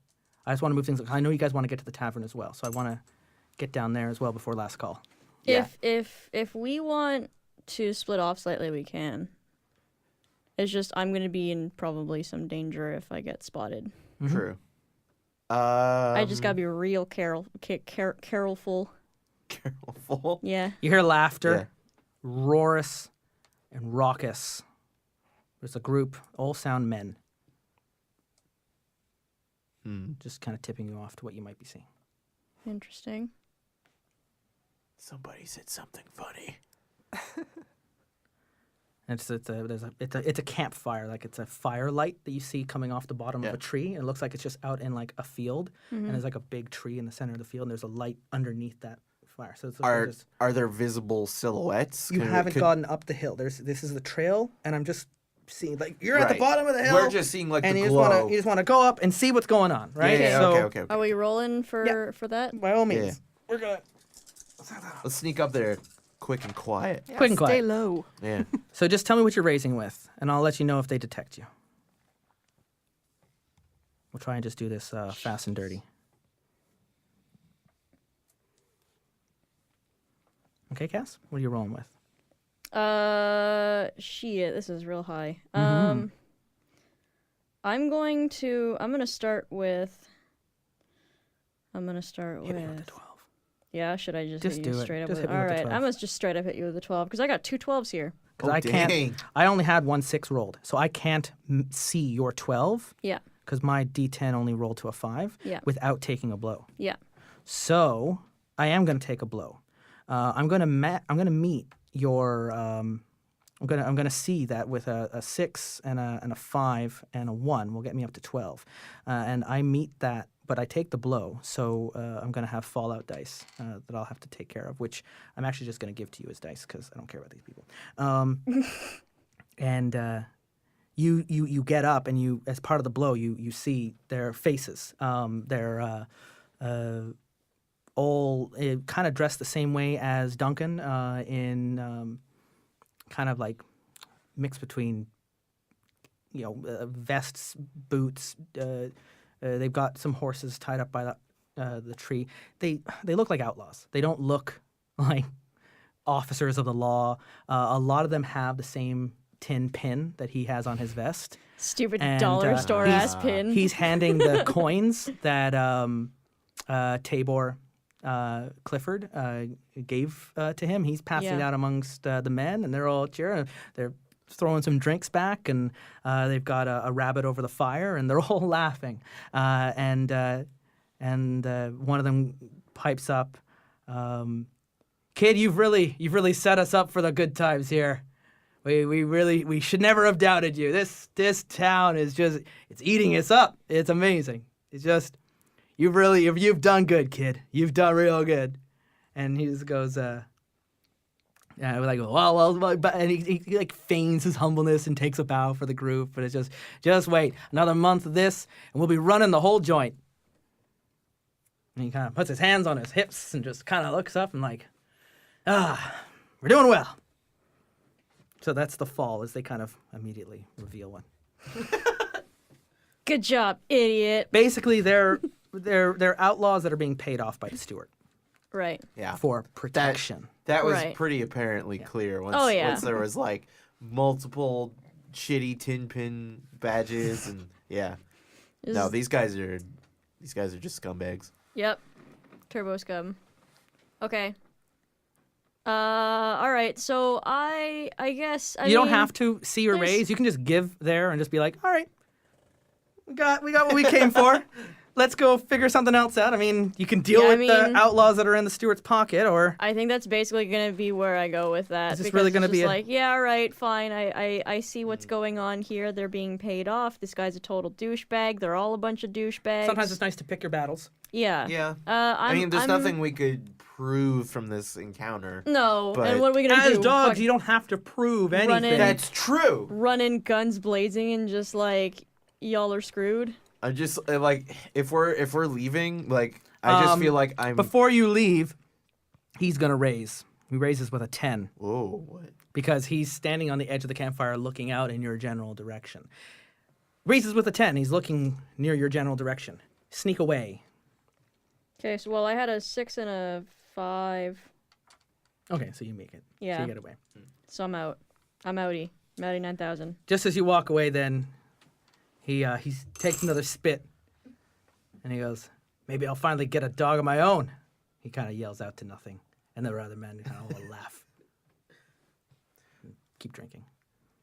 I just want to move things. I know you guys want to get to the tavern as well, so I want to get down there as well before last call. Yeah. If we want to split off slightly, we can. It's just I'm gonna be in probably some danger if I get spotted. True. I just gotta be real careful. careful. Yeah. You hear laughter, roarous and raucous. There's a group, all sound men. Just kind of tipping you off to what you might be seeing. Interesting. Somebody said something funny. And it's a campfire, it's a firelight that you see coming off the bottom of a tree. And it looks like it's just out in a field, and there's a big tree in the center of the field, and there's a light underneath that fire. So it's Are there visible silhouettes? you haven't gotten up the hill. This is the trail, and I'm just seeing you're at the bottom of the hill. We're just seeing and the you glow. just want to go up and see what's going on, right? Yeah, So okay. Are we rolling for that? by all means, Yeah. we're gonna. Let's sneak up there, quick and quiet. Yeah, Quick and stay quiet. low. Yeah. So just tell me what you're raising with, and I'll let you know if they detect you. We'll try and just do this fast and dirty. Okay, Cass, what are you rolling with? Shit, this is real high. Mm-hmm. I'm gonna start with. Hit me with the 12. Yeah, should I just Just hit do you it. straight up Just with hit me All with the right, 12. I must just straight up hit you with the 12 because I got 2 12s here. Because Oh, I can't. dang. I only had 1 6 rolled, so I can't see your 12. Yeah. because my D10 only rolled to a 5 Yeah. without taking a blow. Yeah. So I am going to take a blow. I'm going to meet your. I'm gonna see that with a 6 and a 5 and a 1 will get me up to 12, and I meet that, but I take the blow. So I'm gonna have fallout dice that I'll have to take care of, which I'm actually just gonna give to you as dice because I don't care about these people. And you get up and you, as part of the blow, you see their faces. They're all kind of dressed the same way as Duncan in kind of like mixed between, vests, boots. They've got some horses tied up by the tree. They look like outlaws. They don't look like officers of the law. A lot of them have the same tin pin that he has on his vest. Stupid And, dollar store ass pin. He's handing the coins that Tabor Clifford gave to him. He's passing it out amongst the men, and they're all cheering. They're throwing some drinks back, and they've got a rabbit over the fire, and they're all laughing. And one of them pipes up, "Kid, you've really set us up for the good times here. We should never have doubted you. This town is just, it's eating us up. It's amazing. It's just, you've done good, kid. You've done real good." And he just goes, we're like, well, but, and he like feigns his humbleness and takes a bow for the group. But it's just wait another month of this, and we'll be running the whole joint. And he kind of puts his hands on his hips and just kind of looks up and like, we're doing well. So that's the fall, as they kind of immediately reveal one. Good job, idiot. Basically, they're outlaws that are being paid off by the steward Right. Yeah. for protection. That was Right. pretty apparently clear once, Oh, yeah. once there was like multiple shitty tin pin badges and This No, is- these guys are just scumbags. Yep. Turbo scum. Okay. All right. So I guess You don't have to see your there's- raise. You can just give there and just be like, all right, we got what we came for. Let's go figure something else out. I mean, you can deal Yeah, I with the mean- outlaws that are in the steward's pocket, or I think that's basically gonna be where I go with that. Is this because really it's gonna just be a- like, yeah, all right, fine. I see what's going on here. They're being paid off. This guy's a total douchebag. They're all a bunch of douchebags. sometimes it's nice to pick your battles. Yeah. Yeah. I mean, there's nothing we could prove from this encounter. No. but- And what are we gonna As do? dogs, Fuck, you don't have to prove Run anything. in. That's true. run in guns blazing and just like y'all are screwed. I'm just like, if we're leaving, like, I just feel like I'm. Before you leave, he's gonna raise. He raises with a 10 Whoa, what? because he's standing on the edge of the campfire, looking out in your general direction. Raises with a 10. He's looking near your general direction. Sneak away. Okay, so I had a 6 and a 5. Okay, so you make it. So Yeah. you get away. So I'm out. I'm outie. I'm outie 9,000. Just as you walk away, then he takes another spit, and he goes, "Maybe I'll finally get a dog of my own." He kind of yells out to nothing, and the other men kind of all laugh. Keep drinking.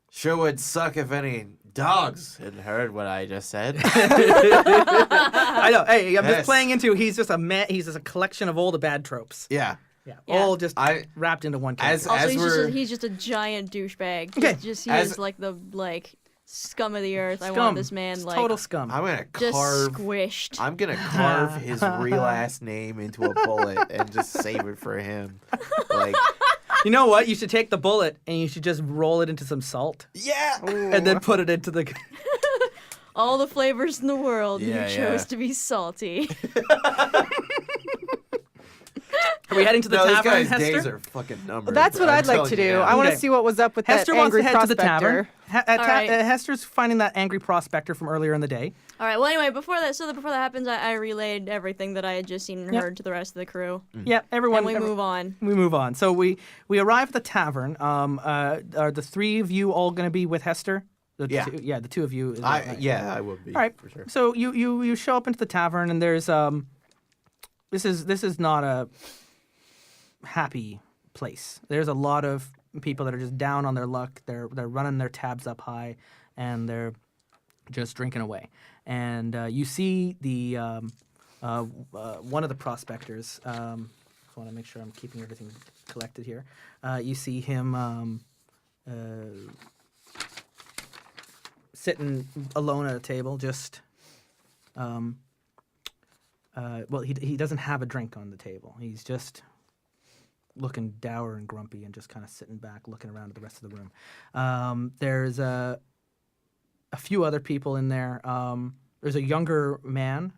Sure would suck if any dogs had heard what I just said. I know. Hey, I'm just Yes. playing into. He's just a man. He's just a collection of all the bad tropes. Yeah. Yeah, Yeah. all just I- wrapped into one as- character. Also, we're- he's just a giant douchebag. Okay. He As- is like the scum of the earth. I Scum. want this man It's like total scum. I'm gonna just carve. squished. I'm gonna carve his real ass name into a bullet and just save it for him. Like, You know what? You should take the bullet and you should just roll it into some salt yeah. and then put it into the. All the flavors in the world. Yeah, You chose yeah. to be salty. Are we heading to the No, this tavern, guy's Hester? days are fucking numbered. That's what I'm I'd like telling to you do. now. I want to Okay. see what was up with Hester that wants angry to head to the prospector. tavern. right. Hester's finding that angry prospector from earlier in the day. All right. Well, anyway, before that happens, I relayed everything that I had just seen and Yep. heard to the rest of the crew, Yeah, everyone. and we move on. We move on. So we arrive at the tavern. Are the three of you all going to be with Hester? Yeah. The two of you. Is I would be. All right. For sure. So you show up into the tavern, and there's this is not a happy place. There's a lot of people that are just down on their luck. They're running their tabs up high, and they're just drinking away. And you see the one of the prospectors. I want to make sure I'm keeping everything collected here. You see him sitting alone at a table, just. Well, he doesn't have a drink on the table. He's just looking dour and grumpy and just kind of sitting back, looking around at the rest of the room. There's a few other people in there. There's a younger man,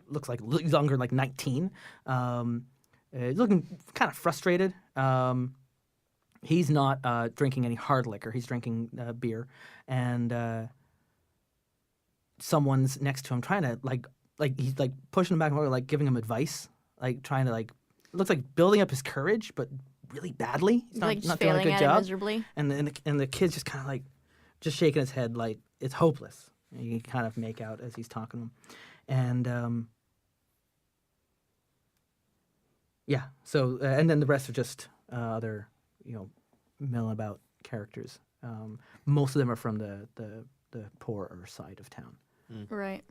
looks like younger, like 19. He's looking kind of frustrated. He's not drinking any hard liquor. He's drinking beer. And someone's next to him trying to, like he's like pushing him back and forth, like giving him advice, like trying to like, it looks like building up his courage, but really badly. He's like not failing doing a good at job. it miserably. And the kid's just kind of like, just shaking his head like it's hopeless. You can kind of make out as he's talking to him. And yeah, so, and then the rest are just other, milling about characters. Most of them are from the poorer side of town. Right.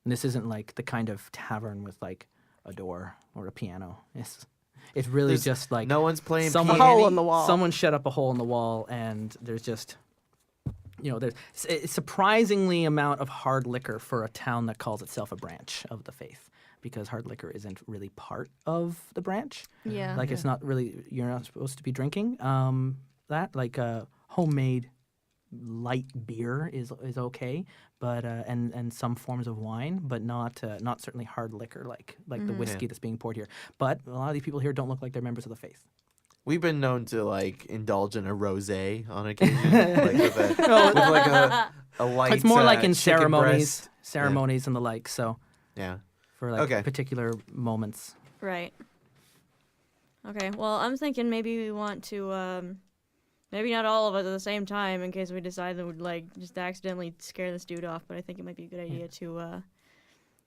And this isn't like the kind of tavern with like a door or a piano. It's really just like no one's playing someone, piano. hole in the wall. Someone shut up a hole in the wall, and there's just, there's a surprisingly amount of hard liquor for a town that calls itself a branch of the faith, because hard liquor isn't really part of the branch. Yeah. Like it's not really, you're not supposed to be drinking that. Like homemade light beer is okay, but and some forms of wine, but not certainly hard liquor like the whiskey that's being poured here. But a lot of these people here don't look like they're members of the faith. We've been known to like indulge in a rosé on occasion, like with like a light. It's more like in chicken breast. ceremonies and the like. So Yeah. for like Okay. particular moments. Right. Okay. Well, I'm thinking maybe we want to, maybe not all of us at the same time, in case we decide that we'd like just accidentally scare this dude off. But I think it might be a good idea to.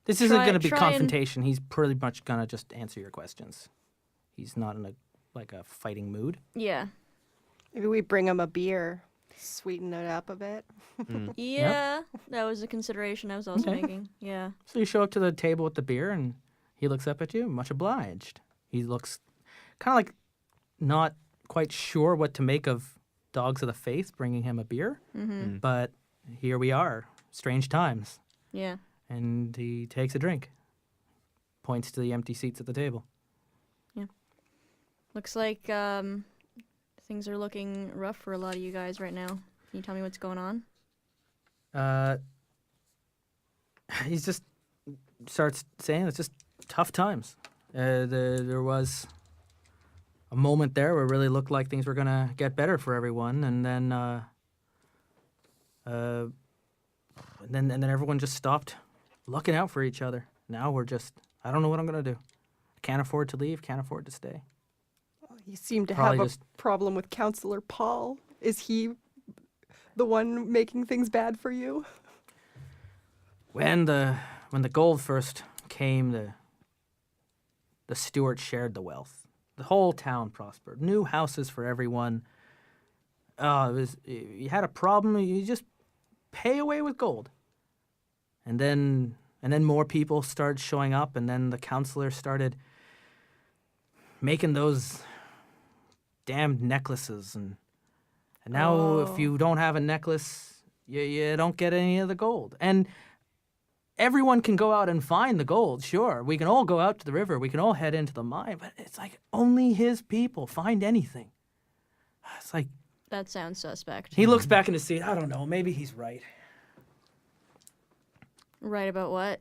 This isn't going to be try and- confrontation. He's pretty much going to just answer your questions. He's not in a fighting mood. Yeah. Maybe we bring him a beer, sweeten it up a bit. Yeah. That was a consideration I was also Okay. making. Yeah. So you show up to the table with the beer, and he looks up at you. Much obliged. He looks kind of like not quite sure what to make of Dogs of the Faith bringing him a beer. Mm-hmm. But here we are, strange times. Yeah. And he takes a drink, points to the empty seats at the table. Looks like things are looking rough for a lot of you guys right now. Can you tell me what's going on? He just starts saying it's just tough times. There was a moment there where it really looked like things were going to get better for everyone, and then everyone just stopped looking out for each other. Now we're just, I don't know what I'm going to do. Can't afford to leave, can't afford to stay. You seem to Probably have a just- problem with Counselor Paul. Is he the one making things bad for you? When the gold first came, the stewards shared the wealth. The whole town prospered. New houses for everyone. You had a problem, you just pay away with gold. And then more people started showing up, and then the counselor started making those damned necklaces, and now if you don't have a necklace, you don't get any of the gold. And everyone can go out and find the gold, sure. We can all go out to the river, we can all head into the mine, but it's like only his people find anything. It's like, That sounds suspect. he looks back in his seat, I don't know, maybe he's right. Right about what?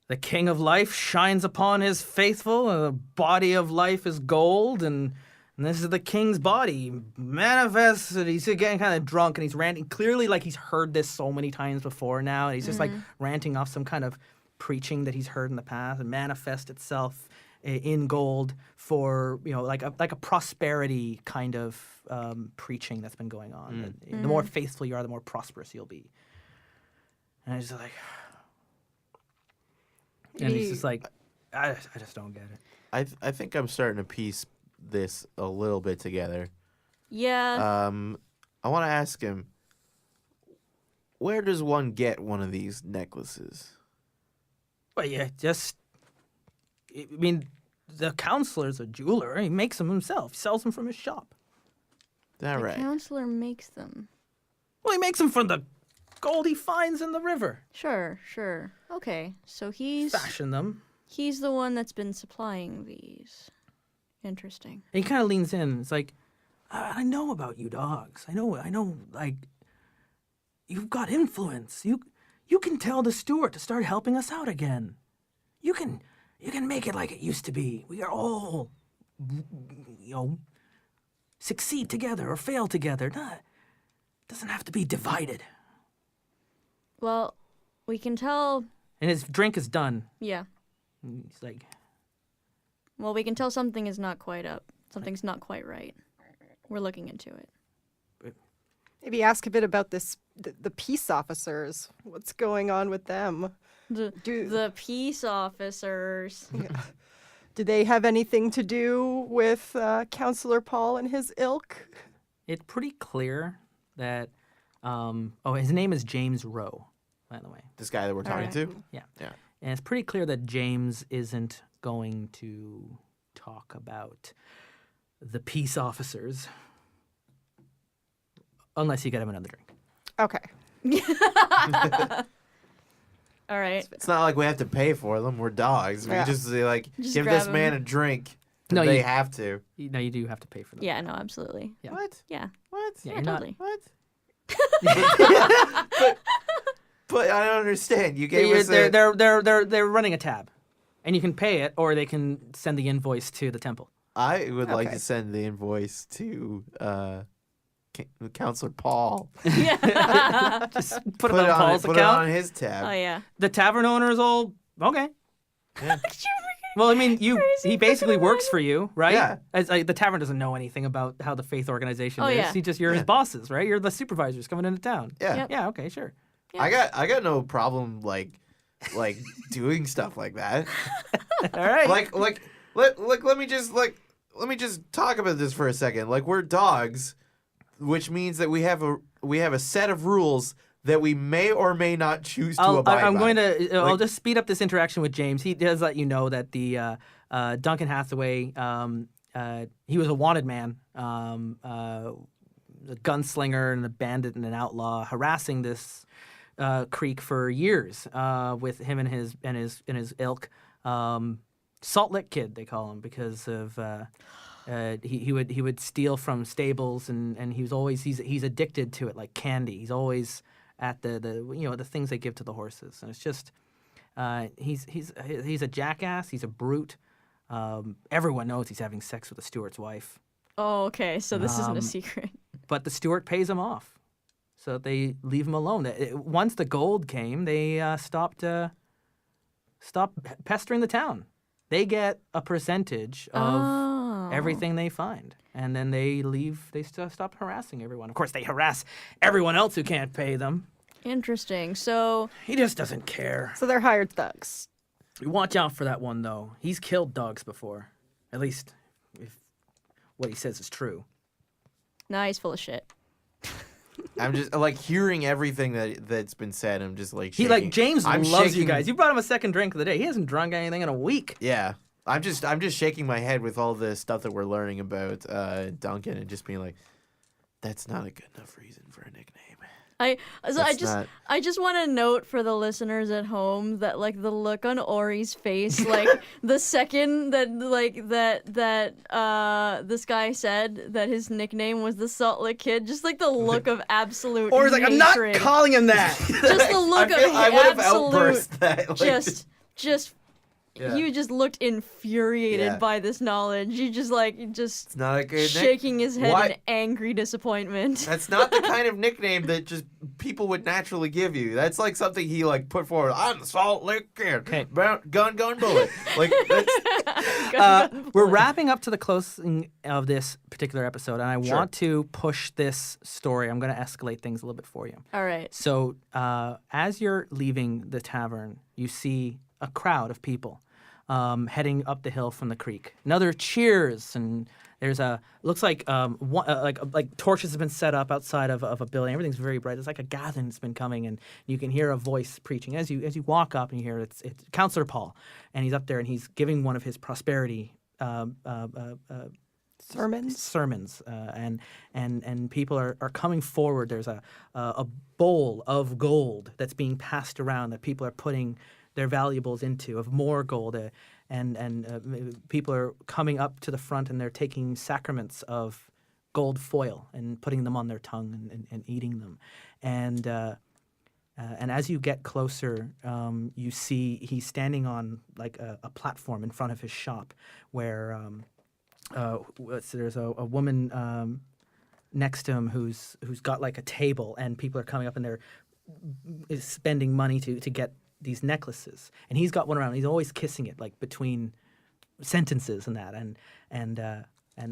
The king of life shines upon his faithful, and the body of life is gold, and this is the king's body manifested. He's getting kind of drunk, and he's ranting, clearly like he's heard this so many times before now, and he's just like ranting off some kind of preaching that he's heard in the past, and manifest itself in gold for, like a prosperity kind of preaching that's been going on. The more faithful you are, the more prosperous you'll be. And he's just like... And he's just like, I just don't get it. I think I'm starting to piece this a little bit together. Yeah. I want to ask him, where does one get one of these necklaces? Well, yeah, I mean, the counselor's a jeweler. He makes them himself. He sells them from his shop. All The right. counselor makes them. Well, he makes them from the gold he finds in the river. Sure. Okay, so he's Fashion them. the one that's been supplying these. Interesting. And he kind of leans in. It's like, I know about you dogs. I know, like, you've got influence. You can tell the steward to start helping us out again. You can make it like it used to be. We are all, succeed together or fail together. Doesn't have to be divided. Well, we can tell. And his drink is done. Yeah. And he's like, Well, we can tell something is not quite up. Something's not quite right. We're looking into it. Maybe ask a bit about the peace officers. What's going on with them? The peace officers. Do they have anything to do with Counselor Paul and his ilk? it's pretty clear that, his name is James Rowe, by the way. This guy that we're talking right. to? Yeah. Yeah. And it's pretty clear that James isn't going to talk about the peace officers unless you get him another drink. Okay. All right. It's not like we have to pay for them. We're dogs. We Yeah. just say, like, Just give grab this man a drink. No, they you- have to. No, you do have to pay for them. Yeah, no, absolutely. Yeah. What? Yeah. What? Yeah, Yeah, you're not- totally. What? But I don't understand. You gave us They're running a tab, and you can pay it, or they can send the invoice to the temple. I would like Okay. to send the invoice to Counselor Paul. Just put it on Paul's put it account. on his tab. Oh yeah. The tavern owner is all okay. Yeah. Well, I mean, he Crazy basically fucking works for you, right? Yeah. As, the tavern doesn't know anything about how the faith organization Oh, is. yeah. You're his Yeah. bosses, right? You're the supervisors coming into town. Yeah. Yep. Yeah. Okay. Sure. I got no problem like doing stuff like that. All right. Let me just talk about this for a second. Like, we're dogs, which means that we have a set of rules that we may or may not choose to abide I'm by. going to. I'll Like- just speed up this interaction with James. He does let you know that the Duncan Hathaway, he was a wanted man, a gunslinger and a bandit and an outlaw, harassing this creek for years with him and his ilk. Salt Lick Kid, they call him, because of he would steal from stables and he's addicted to it like candy. He's always at the things they give to the horses, and it's just he's a jackass. He's a brute. Everyone knows he's having sex with the steward's wife, Oh, okay. So this isn't a secret. but the steward pays him off, so they leave him alone. Once the gold came, they stopped pestering the town. They get a percentage of everything they find, and then they leave. They stop harassing everyone. Of course, they harass everyone else who can't pay them. Interesting. So He just doesn't care. So they're hired thugs. Watch out for that one, though. He's killed dogs before. At least, if what he says is true. nah, he's full of shit. I'm just like hearing everything that's been said. I'm just like He shaking. James I'm loves you shaking- guys. You brought him a second drink of the day. He hasn't drunk anything in a week. Yeah, I'm just shaking my head with all the stuff that we're learning about Duncan and just being like, that's not a good enough reason for a nickname. I That's just not- I just want to note for the listeners at home that like the look on Ori's face, like the second that this guy said that his nickname was the Salt Lick Kid, just like the look of absolute Or he's like, I'm not hatred. calling him that. Just the look I of would have absolute outburst that. Like, just Yeah. you just looked infuriated Yeah. by this knowledge. You just it's not a good nickname. shaking his head Why- in angry disappointment. That's not the kind of nickname that just people would naturally give you. That's like something he like put forward. I'm the Salt Lick Kid. Okay. Gun bullet. Like that's, We're wrapping up to the closing of this particular episode, and I Sure. want to push this story. I'm going to escalate things a little bit for you. All right. So, as you're leaving the tavern, you see a crowd of people. heading up the hill from the creek. Another cheers, and there's looks like like torches have been set up outside of a building. Everything's very bright. It's like a gathering that's been coming, and you can hear a voice preaching as you walk up, and you hear it's Counselor Paul, and he's up there and he's giving one of his prosperity sermons, and people are coming forward. There's a bowl of gold that's being passed around that people are putting their valuables into, of more gold, and people are coming up to the front and they're taking sacraments of gold foil and putting them on their tongue and eating them, and as you get closer, you see he's standing on like a platform in front of his shop where there's a woman next to him who's got like a table, and people are coming up and they're spending money to get these necklaces, and he's got one around. He's always kissing it like between sentences and that, and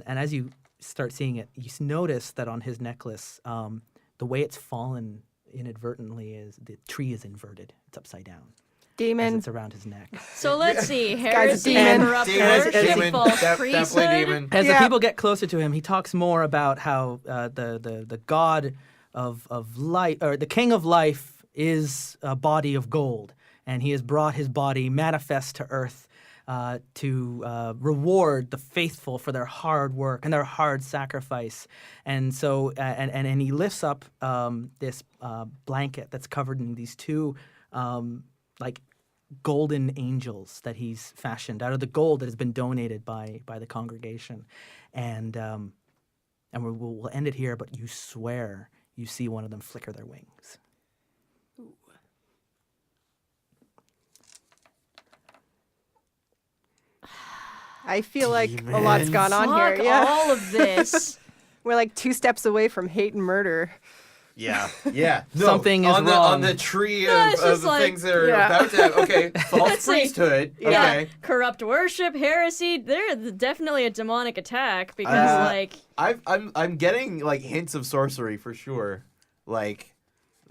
as you start seeing it, you notice that on his necklace, the way it's fallen inadvertently is the tree is inverted. It's upside down. Demon. As it's around his neck. So let's see. guy's a Heresy, demon. corrupt Demon, worship, false definitely priesthood. demon. As Yeah. the people get closer to him, he talks more about how the God of life, or the King of Life, is a body of gold, and he has brought his body manifest to earth to reward the faithful for their hard work and their hard sacrifice. And so, and he lifts up this blanket that's covered in these two like golden angels that he's fashioned out of the gold that has been donated by the congregation. And we'll end it here, but you swear you see one of them flicker their wings. I feel like a lot's gone on here. Fuck Yeah. all of this. We're like 2 steps away from hate and murder. Yeah. No, Something is on wrong. the tree No, of it's just the like- things that are Yeah. about to happen. Okay, false Let's see. priesthood. Yeah, Okay. corrupt worship, heresy. They're definitely a demonic attack because, like, I'm getting like hints of sorcery for sure. Like,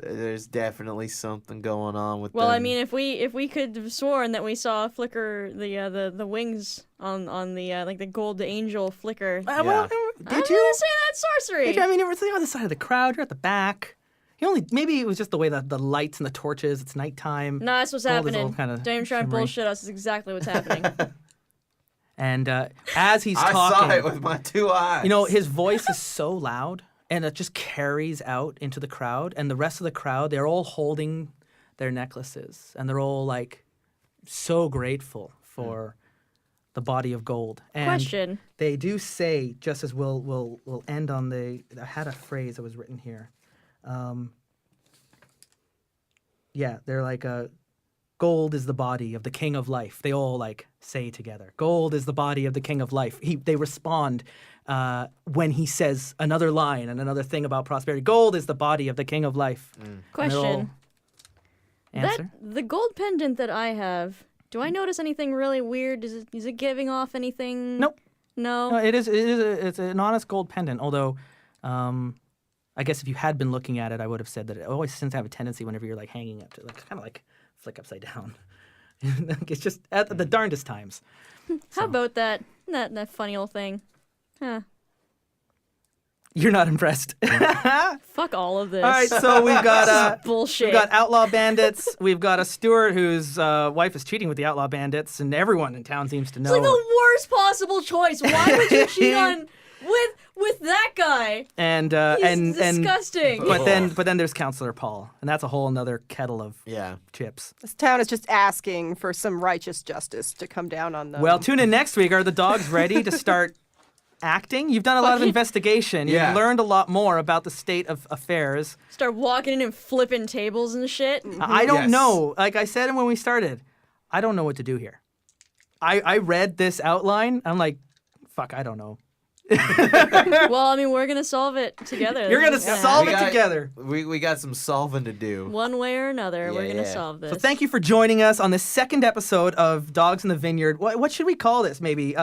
there's definitely something going on with. well, them. I mean, if we could have sworn that we saw flicker the wings on the like the gold angel flicker. Well, Yeah. I'm did gonna you? say that's sorcery. Did you? I mean, you were on the side of the crowd. You're at the back. Maybe it was just the way that the lights and the torches. It's nighttime. No, that's what's Gold is all happening. kinda Don't even try and shimmery. bullshit us. It's exactly what's happening. And as he's I talking, saw it with my 2 eyes. his voice is so loud, and it just carries out into the crowd. And the rest of the crowd, they're all holding their necklaces, and they're all like so grateful for the body of gold. And Question. they do say, just as we'll end on I had a phrase that was written here. They're like gold is the body of the King of Life. They all like say together, gold is the body of the King of Life. They respond when he says another line and another thing about prosperity. Gold is the body of the King of Life. And they're all Question. answer. The gold pendant that I have. Do I notice anything really weird? Is it giving off anything? Nope. No. No, it's an honest gold pendant. Although, I guess if you had been looking at it, I would have said that it always seems to have a tendency whenever you're like hanging up to like kind of like flick upside down. It's just at the darndest times. How about that funny old thing? Huh. You're not impressed. Fuck all of this. All right, so we've got Bullshit. we've got outlaw bandits. We've got a steward whose wife is cheating with the outlaw bandits, and everyone in town seems to know. It's like the worst possible choice. Why would you cheat on with that guy? and He's disgusting. but then there's Counselor Paul, and that's a whole another kettle of chips. This town is just asking for some righteous justice to come down on them. Well, tune in next week. Are the dogs ready to start acting? You've done a lot of investigation. Yeah. You've learned a lot more about the state of affairs. Start walking in and flipping tables and shit. I don't Yes. know. Like I said when we started, I don't know what to do here. I read this outline. I'm like, fuck, I don't know. Well, I mean, we're gonna solve it together. You're gonna This is solve We it got- together. We got some solving to do. one way or another. We're gonna Yeah. solve this. So thank you for joining us on this second episode of Dogs in the Vineyard. What should we call this? Maybe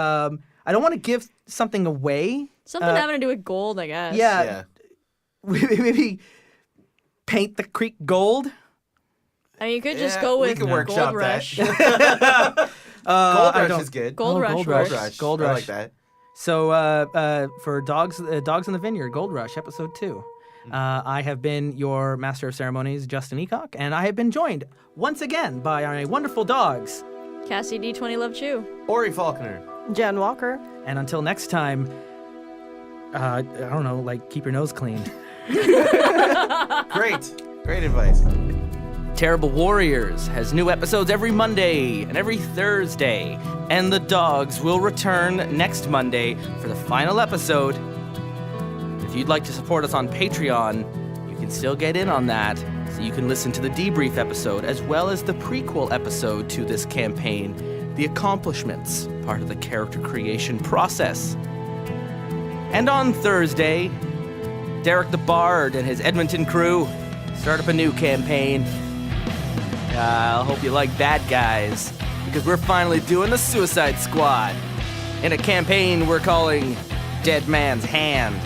I don't want to give something away. Something having to do with gold, I guess. Yeah, maybe paint the creek gold. I mean, you could just Yeah, go we with can Gold workshop Rush. Gold I Rush don't- is good. Gold Rush Gold works. Rush. Gold Rush. I like that. So for Dogs in the Vineyard, Gold Rush, episode 2. I have been your Master of Ceremonies, Justin Eacock, and I have been joined once again by our wonderful dogs. Cassie D20 Love Chew. Ori Faulkner. Jen Walker. And until next time, I don't know, like, keep your nose clean. Great advice. Terrible Warriors has new episodes every Monday and every Thursday, and the dogs will return next Monday for the final episode. If you'd like to support us on Patreon, you can still get in on that, so you can listen to the debrief episode as well as the prequel episode to this campaign, The Accomplishments, part of the character creation process. And on Thursday, Derek the Bard and his Edmonton crew start up a new campaign. I hope you like that, guys, because we're finally doing the Suicide Squad in a campaign we're calling Dead Man's Hand.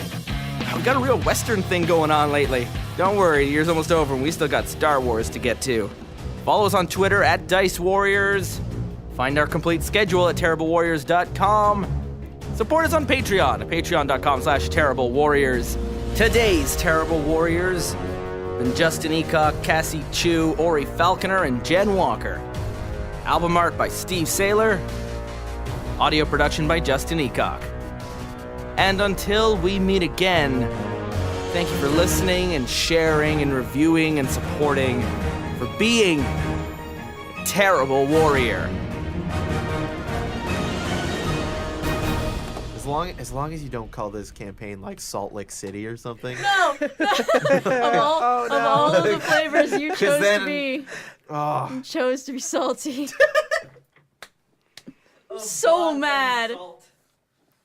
We got a real Western thing going on lately. Don't worry, the year's almost over and we still got Star Wars to get to. Follow us on Twitter at Dice Warriors. Find our complete schedule at terriblewarriors.com. Support us on Patreon at patreon.com/terriblewarriors. Today's Terrible Warriors been Justin Eacock, Cassie Chu, Ori Falconer, and Jen Walker. Album art by Steve Saylor. Audio production by Justin Eacock. And until we meet again, thank you for listening and sharing and reviewing and supporting, for being a terrible warrior. As long as you don't call this campaign like Salt Lake City or something. No! of all of the flavors, you chose then- to be... Oh, You chose to be salty. So mad.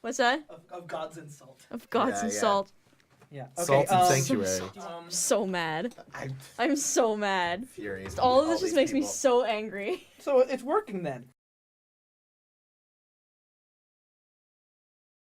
What's that? Of God's insult. Of God's Yeah, yeah. insult. Yeah. Salt and Sanctuary. So mad. I'm I'm so mad. furious. All of with this just these makes me people. so angry. So it's working then.